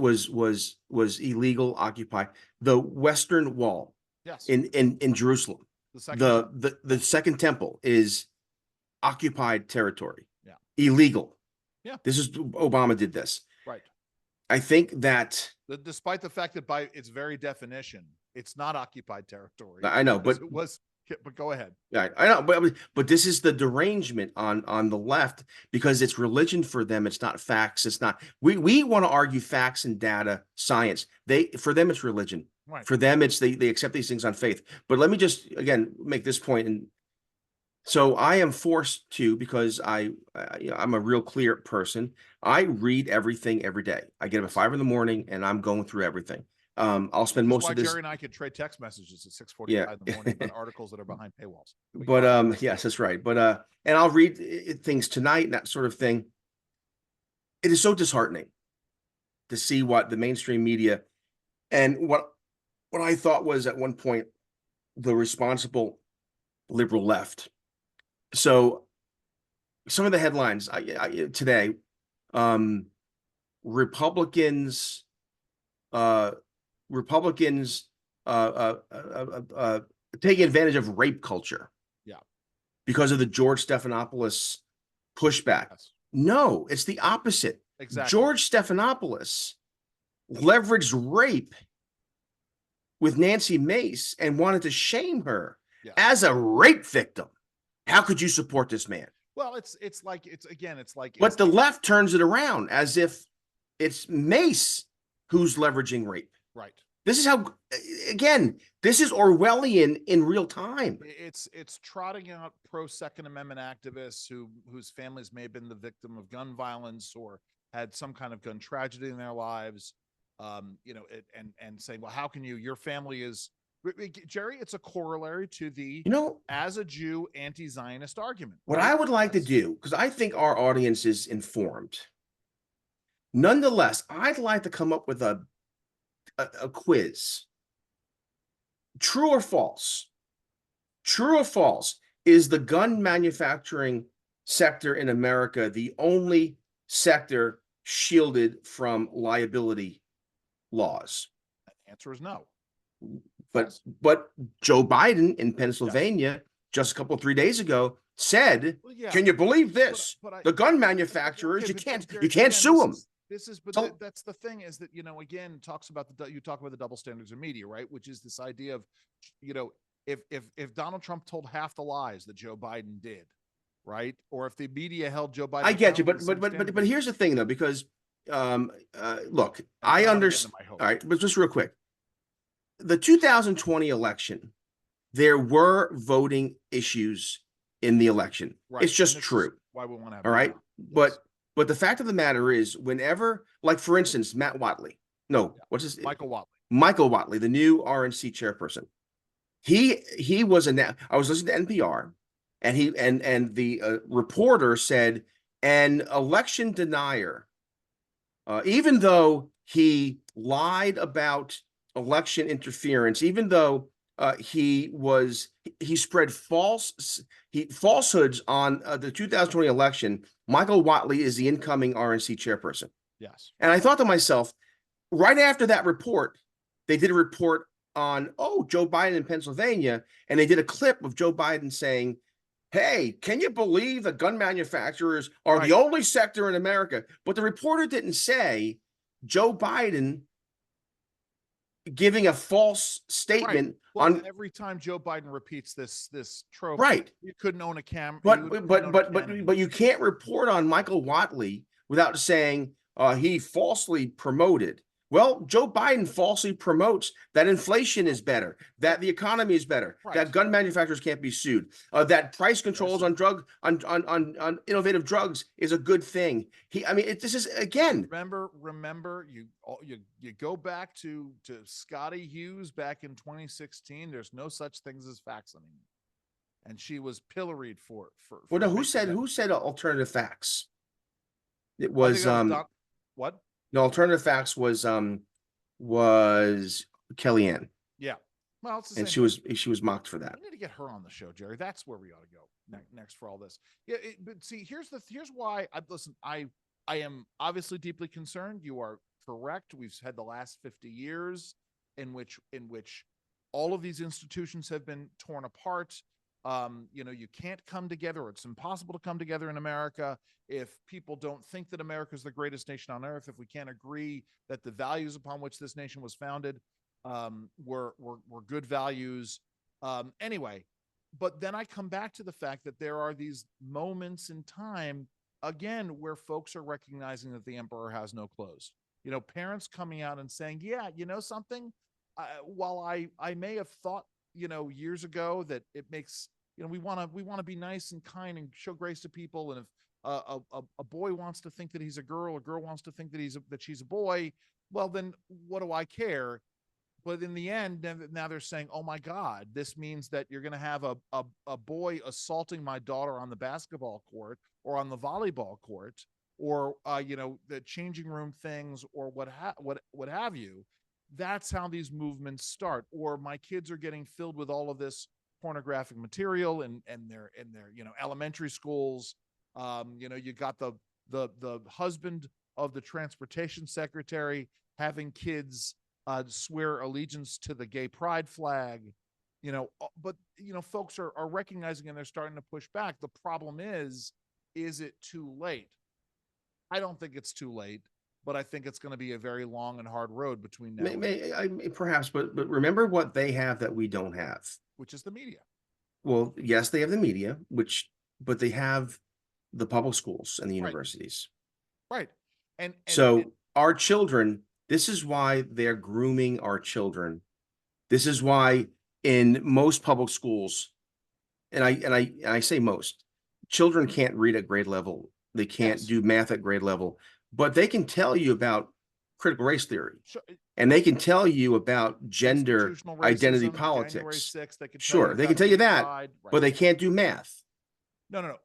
illegal, occupied. The Western Wall. Yes. In Jerusalem. The second temple is occupied territory. Yeah. Illegal. Yeah. This is Obama did this. Right. I think that despite the fact that by its very definition, it's not occupied territory. I know, but it was. But go ahead. Yeah, I know, but this is the derangement on the left because it's religion for them. It's not facts. It's not. We want to argue facts and data, science. For them it's religion. Right. For them it's they accept these things on faith. But let me just again make this point. And so I am forced to, because I'm a real clear person. I read everything every day. I get up at 5 a.m. and I'm going through everything. I'll spend most of this. Jerry and I could trade text messages at 6:45 in the morning about articles that are behind paywalls. But yes, that's right. But and I'll read things tonight and that sort of thing. It is so disheartening to see what the mainstream media and what I thought was at one point the responsible liberal left. So some of the headlines today, Republicans taking advantage of rape culture. Yeah. Because of the George Stephanopoulos pushback. Yes. No, it's the opposite. Exactly. George Stephanopoulos leveraged rape with Nancy Mace and wanted to shame her as a rape victim. How could you support this man? Well, it's like. But the left turns it around as if it's Mace who's leveraging rape. Right. This is how, again, this is Orwellian in real time. It's trotting out pro-Second Amendment activists whose families may have been the victim of gun violence or had some kind of gun tragedy in their lives, and saying, well, how can your family is, Jerry, it's a corollary to the, as a Jew, anti-Zionist argument. What I would like to do, because I think our audience is informed. Nonetheless, I'd like to come up with a quiz. True or false? True or false? Is the gun manufacturing sector in America the only sector shielded from liability laws? The answer is no. But Joe Biden in Pennsylvania just a 3 days ago said, can you believe this? The gun manufacturers, you can't sue them. That's the thing is that, again, you talk about the double standards of media, right? Which is this idea of, if Donald Trump told half the lies that Joe Biden did, right? Or if the media held Joe Biden. I get you, but here's the thing though, because look, I understand. All right, but just real quick. The 2020 election, there were voting issues in the election. Right. It's just true. Why we want to have all right. Yes. But the fact of the matter is, whenever, like for instance, Michael Whatley, the new RNC chairperson, he was I was listening to NPR, and the reporter said an election denier, even though he lied about election interference, even though he spread falsehoods on the 2020 election. Michael Whatley is the incoming RNC chairperson. Yes. And I thought to myself, right after that report, they did a report on, Joe Biden in Pennsylvania, and they did a clip of Joe Biden saying, hey, can you believe the gun manufacturers are the only sector in America? But the reporter didn't say Joe Biden giving a false statement on every time Joe Biden repeats this trope. Right. You couldn't own a camera. But you can't report on Michael Whatley without saying he falsely promoted. Well, Joe Biden falsely promotes that inflation is better, that the economy is better, Right. that gun manufacturers can't be sued, that price controls on on innovative drugs is a good thing. This is again. Remember, you go back to Scotty Hughes back in 2016. There's no such things as facts anymore, and she was pilloried for. Well, no, who said alternative facts? It I was think that was what? No, alternative facts was Kellyanne. Yeah. Well, it's the and same she was mocked for that. We need to get her on the show, Jerry. That's where we ought to go next for all this. Yeah, but see, here's why I am obviously deeply concerned. You are correct. We've had the last 50 years in which all of these institutions have been torn apart. You can't come together, or it's impossible to come together in America if people don't think that America is the greatest nation on earth, if we can't agree that the values upon which this nation was founded were good values. Anyway, but then I come back to the fact that there are these moments in time, again, where folks are recognizing that the emperor has no clothes. Parents coming out and saying, yeah, something, while I may have thought, years ago that it makes, we want to be nice and kind and show grace to people. And if a boy wants to think that he's a girl wants to think that she's a boy, well, then what do I care? But in the end, now they're saying, oh my God, this means that you're going to have a boy assaulting my daughter on the basketball court or on the volleyball court, or the changing room things, or what have you. That's how these movements start. Or my kids are getting filled with all of this pornographic material in their elementary schools. You got the husband of the transportation secretary having kids swear allegiance to the gay pride flag. But folks are recognizing, and they're starting to push back. The problem is it too late? I don't think it's too late, but I think it's going to be a very long and hard road between now and perhaps, but remember what they have that we don't have, which is the media. Well, yes, they have the media, but they have the public schools and the universities. Right. And so our children, this is why they're grooming our children. This is why in most public schools, and I say most, children can't read at grade level. They can't do math at grade level, but they can tell you about critical race theory. Sure. And they can tell you about gender identity politics. 6th, They can tell you that, but they can't do math. No.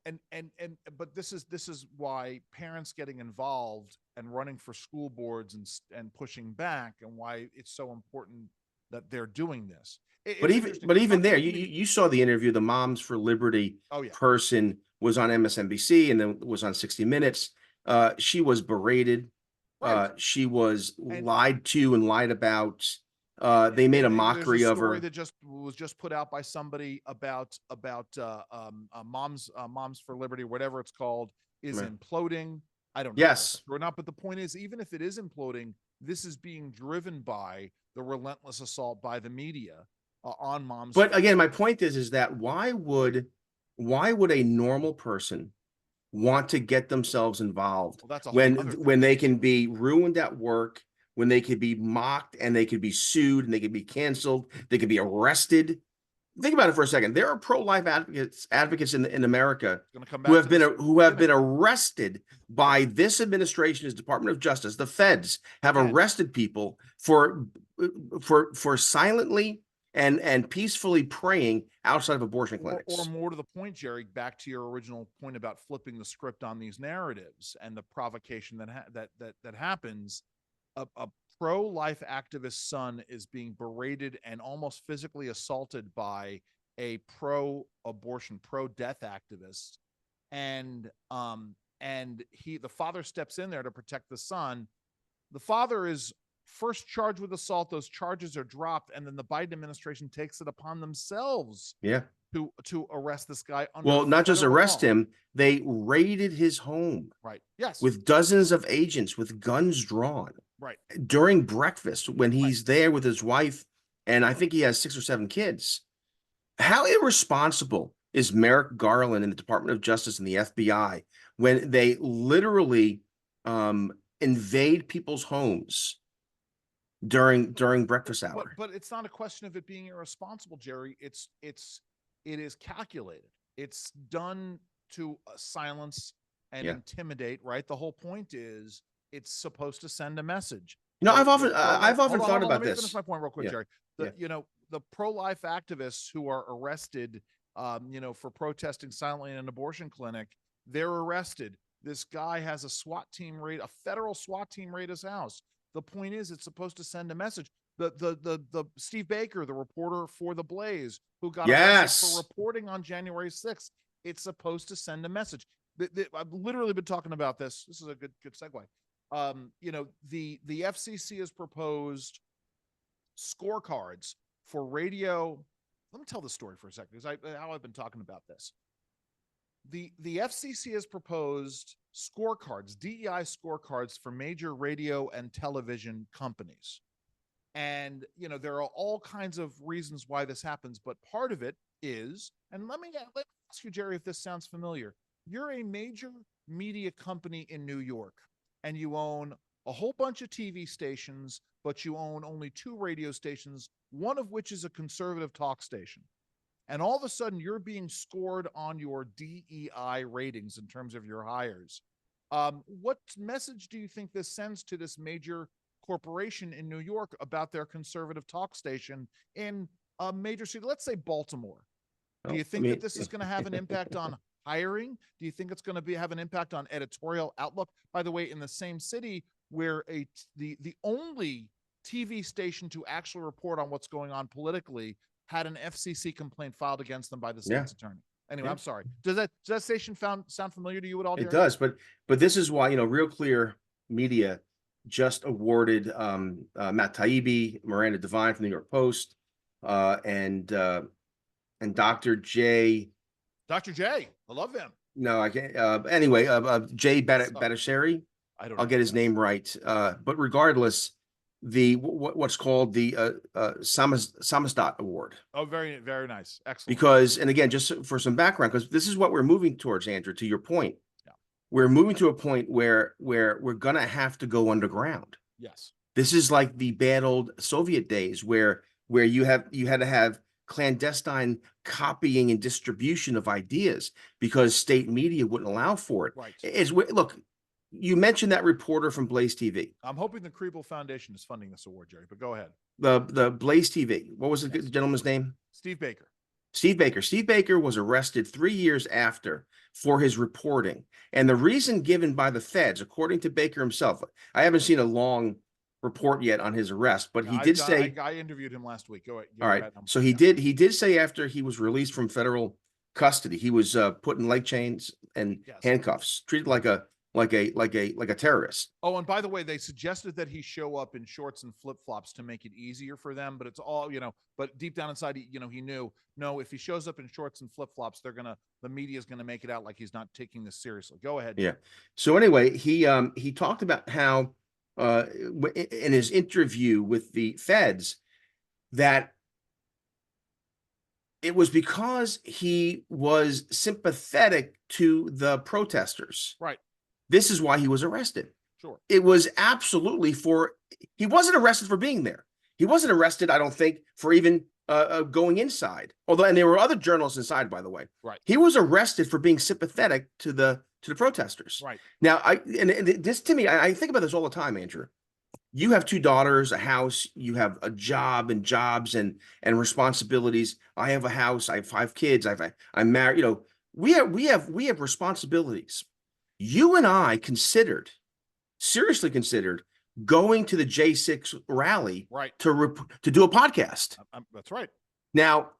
But this is why parents getting involved and running for school boards and pushing back, and why it's so important that they're doing this. But even there, you saw the interview. The Moms for Liberty person was on MSNBC and then was on 60 Minutes. She was berated. She was lied to and lied about. They made a mockery of her. That was just put out by somebody about Moms for Liberty, whatever it's called, is imploding. I don't know. Yes. Or not, but the point is, even if it is imploding, this is being driven by the relentless assault by the media on moms. But again, my point is that why would a normal person want to get themselves involved when they can be ruined at work, when they could be mocked and they could be sued and they could be canceled, they could be arrested? Think about it for a second. There are pro-life advocates in America who have been arrested by this administration's Department of Justice. The feds have arrested people for silently and peacefully praying outside of abortion clinics. Or more to the point, Jerry, back to your original point about flipping the script on these narratives and the provocation that happens. A pro-life activist son is being berated and almost physically assaulted by a pro-abortion, pro-death activist, and the father steps in there to protect the son. The father is first charged with assault. Those charges are dropped, and then the Biden administration takes it upon themselves to arrest this guy. Well, not just arrest him, they raided his home. Right. Yes. With dozens of agents with guns drawn. Right. During breakfast when he's there with his wife, and I think he has 6 or 7 kids. How irresponsible is Merrick Garland in the Department of Justice and the FBI when they literally invade people's homes during breakfast hour. But it's not a question of it being irresponsible, Jerry. It is calculated. It's done to silence and intimidate, right? The whole point is it's supposed to send a message. I've often thought about let me this. finish my point real quick, Jerry. The pro-life activists who are arrested, for protesting silently in an abortion clinic, they're arrested. This guy has a federal SWAT team raid his house. The point is, it's supposed to send a message. The Steve Baker, the reporter for The Blaze, who got arrested for reporting on January 6th, it's supposed to send a message. I've literally been talking about this. This is a good segue. The FCC has proposed scorecards for radio. Let me tell the story for a second, because how I've been talking about this. The FCC has proposed scorecards, DEI scorecards for major radio and television companies. And, there are all kinds of reasons why this happens, but part of it is, and let me ask you, Jerry, if this sounds familiar. You're a major media company in New York, and you own a whole bunch of TV stations, but you own only 2 radio stations, one of which is a conservative talk station. And all of a sudden, you're being scored on your DEI ratings in terms of your hires. What message do you think this sends to this major corporation in New York about their conservative talk station in a major city, let's say Baltimore? Do you think that this is going to have an impact on hiring? Do you think it's going to have an impact on editorial outlook? By the way, in the same city where the only TV station to actually report on what's going on politically had an FCC complaint filed against them by the state's attorney. Anyway, I'm sorry. Does that station sound familiar to you at all, Jerry? It does, but this is why, Real Clear Media just awarded Matt Taibbi, Miranda Devine from the New York Post, and Dr. J. Dr. J. I love him. No, I can't. Anyway, Jay Bhattacharya. I'll get his name right. But regardless, what's called the Samizdat Award. Oh, very, very nice. Excellent. Because, and again, just for some background, because this is what we're moving towards, Andrew, to your point. Yeah. We're moving to a point where we're going to have to go underground. Yes. This is like the bad old Soviet days where you had to have clandestine copying and distribution of ideas because state media wouldn't allow for it. Right. Look, you mentioned that reporter from Blaze TV. I'm hoping the Kriebel Foundation is funding this award, Jerry, but go ahead. The Blaze TV. What was the gentleman's name? Steve Baker. Steve Baker. Steve Baker was arrested 3 years after for his reporting. And the reason given by the feds, according to Baker himself, I haven't seen a long report yet on his arrest, but he did say I interviewed him last week. Go ahead. All right. So he did say after he was released from federal custody, he was put in leg chains and handcuffs, treated like a terrorist. Oh, and by the way, they suggested that he show up in shorts and flip-flops to make it easier for them, but it's all, but deep down inside, he knew, no, if he shows up in shorts and flip-flops, the media is going to make it out like he's not taking this seriously. Go ahead. Yeah. So anyway, he talked about how in his interview with the feds that it was because he was sympathetic to the protesters. Right. This is why he was arrested. Sure. It was absolutely he wasn't arrested for being there. He wasn't arrested, I don't think, for even going inside. Although, and there were other journalists inside, by the way. Right. He was arrested for being sympathetic to the protesters. Right. Now, this to me, I think about this all the time, Andrew. You have 2 daughters, a house, you have a job and jobs and responsibilities. I have a house, I have 5 kids, I'm married. We have responsibilities. You and I seriously considered going to the J6 rally to do a podcast. That's right. Now,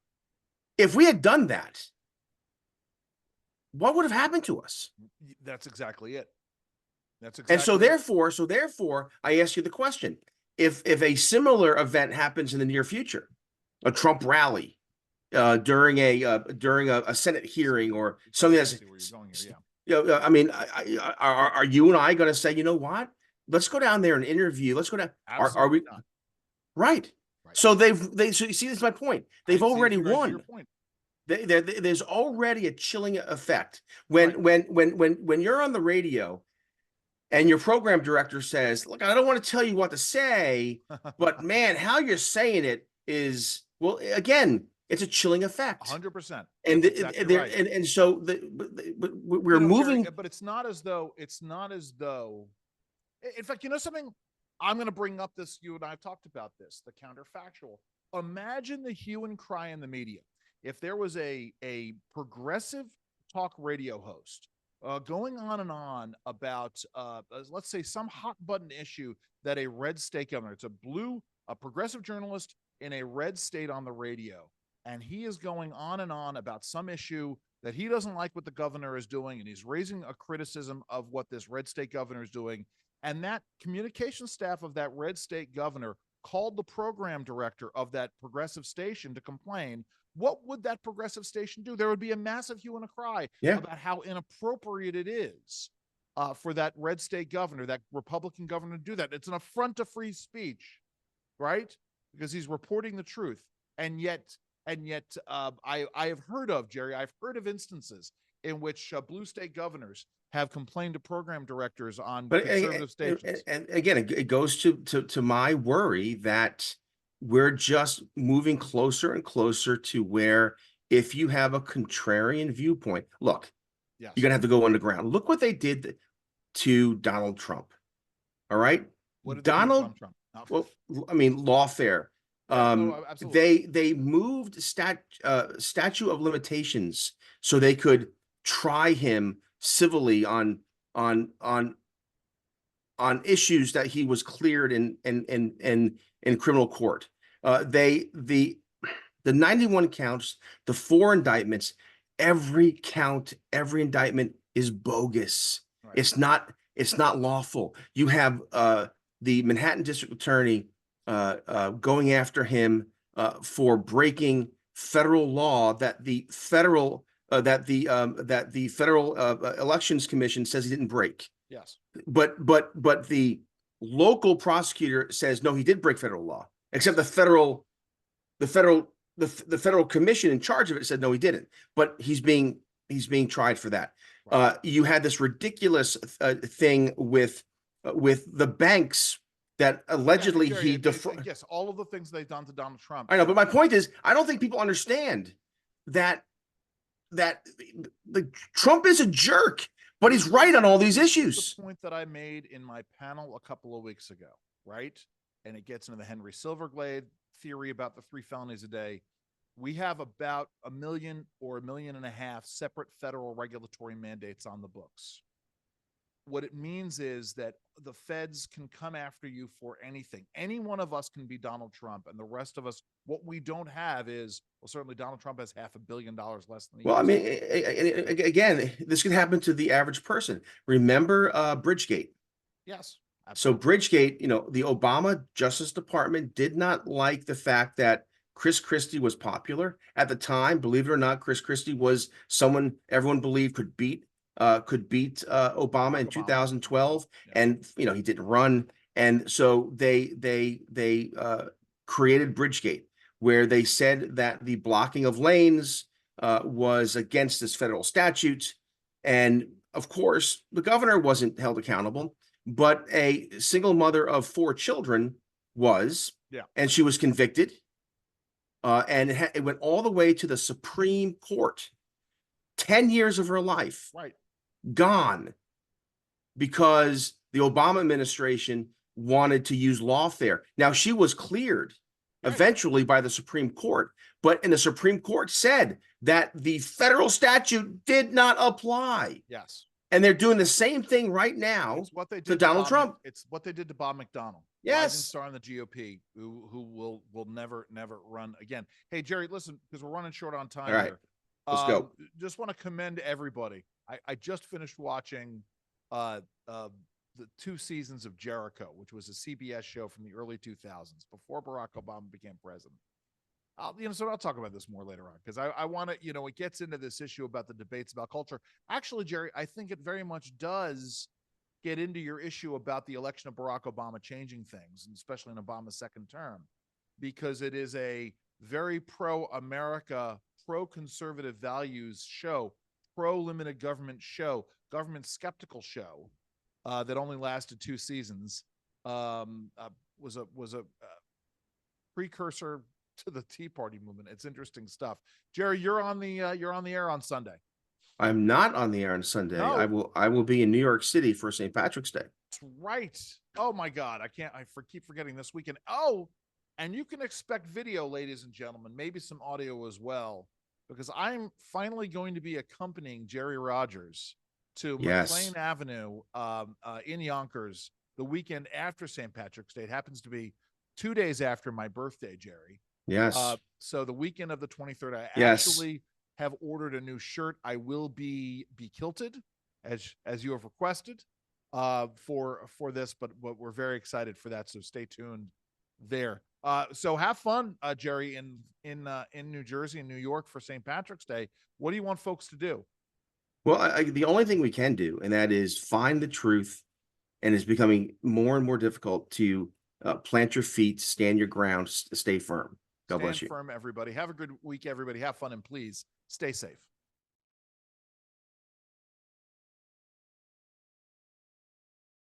if we had done that, what would have happened to us? That's exactly it. And so therefore, I ask you the question: if a similar event happens in the near future, a Trump rally during a Senate hearing or something that's, I mean, are you and I going to say, you know what? Let's go down there and interview. Let's go down. Are we not. Right? So so you see, this is my point. They've already won. There's already a chilling effect when you're on the radio. and your program director says, look, I don't want to tell you what to say, but man, how you're saying it is, well, again, it's a chilling effect. 100%. And Exactly there, right. and so we're moving. Jerry, but it's not as though. In fact, something. I'm going to bring up this. You and I have talked about this. The counterfactual. Imagine the hue and cry in the media. If there was a progressive talk radio host going on and on about, let's say, some hot button issue that a red state governor, it's a progressive journalist in a red state on the radio, and he is going on and on about some issue that he doesn't like what the governor is doing, and he's raising a criticism of what this red state governor is doing. And that communication staff of that red state governor called the program director of that progressive station to complain. What would that progressive station do? There would be a massive hue and a cry about how inappropriate it is for that red state governor, that Republican governor, to do that. It's an affront to free speech, right? Because he's reporting the truth. And yet, I have heard of, Jerry, I've heard of instances in which blue state governors have complained to program directors on conservative stations. And again, it goes to my worry that we're just moving closer and closer to where, if you have a contrarian viewpoint, look, you're going to have to go underground. Look what they did to Donald Trump. All right. What did Donald Trump? Well, I mean, lawfare. They moved statute of limitations so they could try him civilly on issues that he was cleared in criminal court. The 91 counts, the 4 indictments, every count, every indictment is bogus. Right. It's not lawful. You have the Manhattan District Attorney going after him for breaking federal law that the federal Elections Commission says he didn't break. Yes. But the local prosecutor says no, he did break federal law, except the federal commission in charge of it said no, he didn't. But he's being tried for that. Right. You had this ridiculous thing with the banks that allegedly he defrauded. Yes, all of the things they've done to Donald Trump. I know, but my point is, I don't think people understand that Trump is a jerk, but he's right on all these issues. The point that I made in my panel a couple of weeks ago, right? And it gets into the Henry Silverglade theory about the 3 felonies a day. We have about 1 million or 1.5 million separate federal regulatory mandates on the books. What it means is that the feds can come after you for anything. Any one of us can be Donald Trump, and the rest of us, what we don't have is, well, certainly Donald Trump has $500 million less than he Well, I mean, again, this could happen to the average person. Remember Bridgegate? Yes. Absolutely. So Bridgegate, the Obama Justice Department did not like the fact that Chris Christie was popular at the time. Believe it or not, Chris Christie was someone everyone believed could beat Obama in 2012, and he didn't run, and so they created Bridgegate, where they said that the blocking of lanes was against this federal statute, and of course the governor wasn't held accountable, but a single mother of 4 children was, and she was convicted, and it went all the way to the Supreme Court. 10 years of her life. Right. Gone because the Obama administration wanted to use lawfare. Now, she was cleared eventually by the Supreme Court, but the Supreme Court said that the federal statute did not apply. Yes. And they're doing the same thing right now to Donald Trump. It's what they did to Bob McDonnell. Yes. Rising star in the GOP, who will never run again. Hey, Jerry, listen, because we're running short on time here. Let's go. Just want to commend everybody. I just finished watching the 2 seasons of Jericho, which was a CBS show from the early 2000s before Barack Obama became president. So I'll talk about this more later on, because I want to, it gets into this issue about the debates about culture. Actually, Jerry, I think it very much does get into your issue about the election of Barack Obama changing things, and especially in Obama's second term, because it is a very pro-America, pro-conservative values show, pro-limited government show, government skeptical show that only lasted 2 seasons. Was a precursor to the Tea Party movement. It's interesting stuff. Jerry, you're on the air on Sunday. I'm not on the air on Sunday. No. I will be in New York City for St. Patrick's Day. That's right. Oh my God. I keep forgetting this weekend. Oh, and you can expect video, ladies and gentlemen, maybe some audio as well, because I'm finally going to be accompanying Jerry Rogers to McLean Avenue in Yonkers the weekend after St. Patrick's Day. It happens to be 2 days after my birthday, Jerry. Yes. So the weekend of the 23rd, I actually have ordered a new shirt. I will be kilted as you have requested for this, but we're very excited for that. So stay tuned there. So have fun, Jerry, in New Jersey and New York for St. Patrick's Day. What do you want folks to do? Well, the only thing we can do, and that is find the truth, and it's becoming more and more difficult to plant your feet, stand your ground, stay firm. God bless you. Stand firm, everybody. Have a good week, everybody. Have fun, and please stay safe.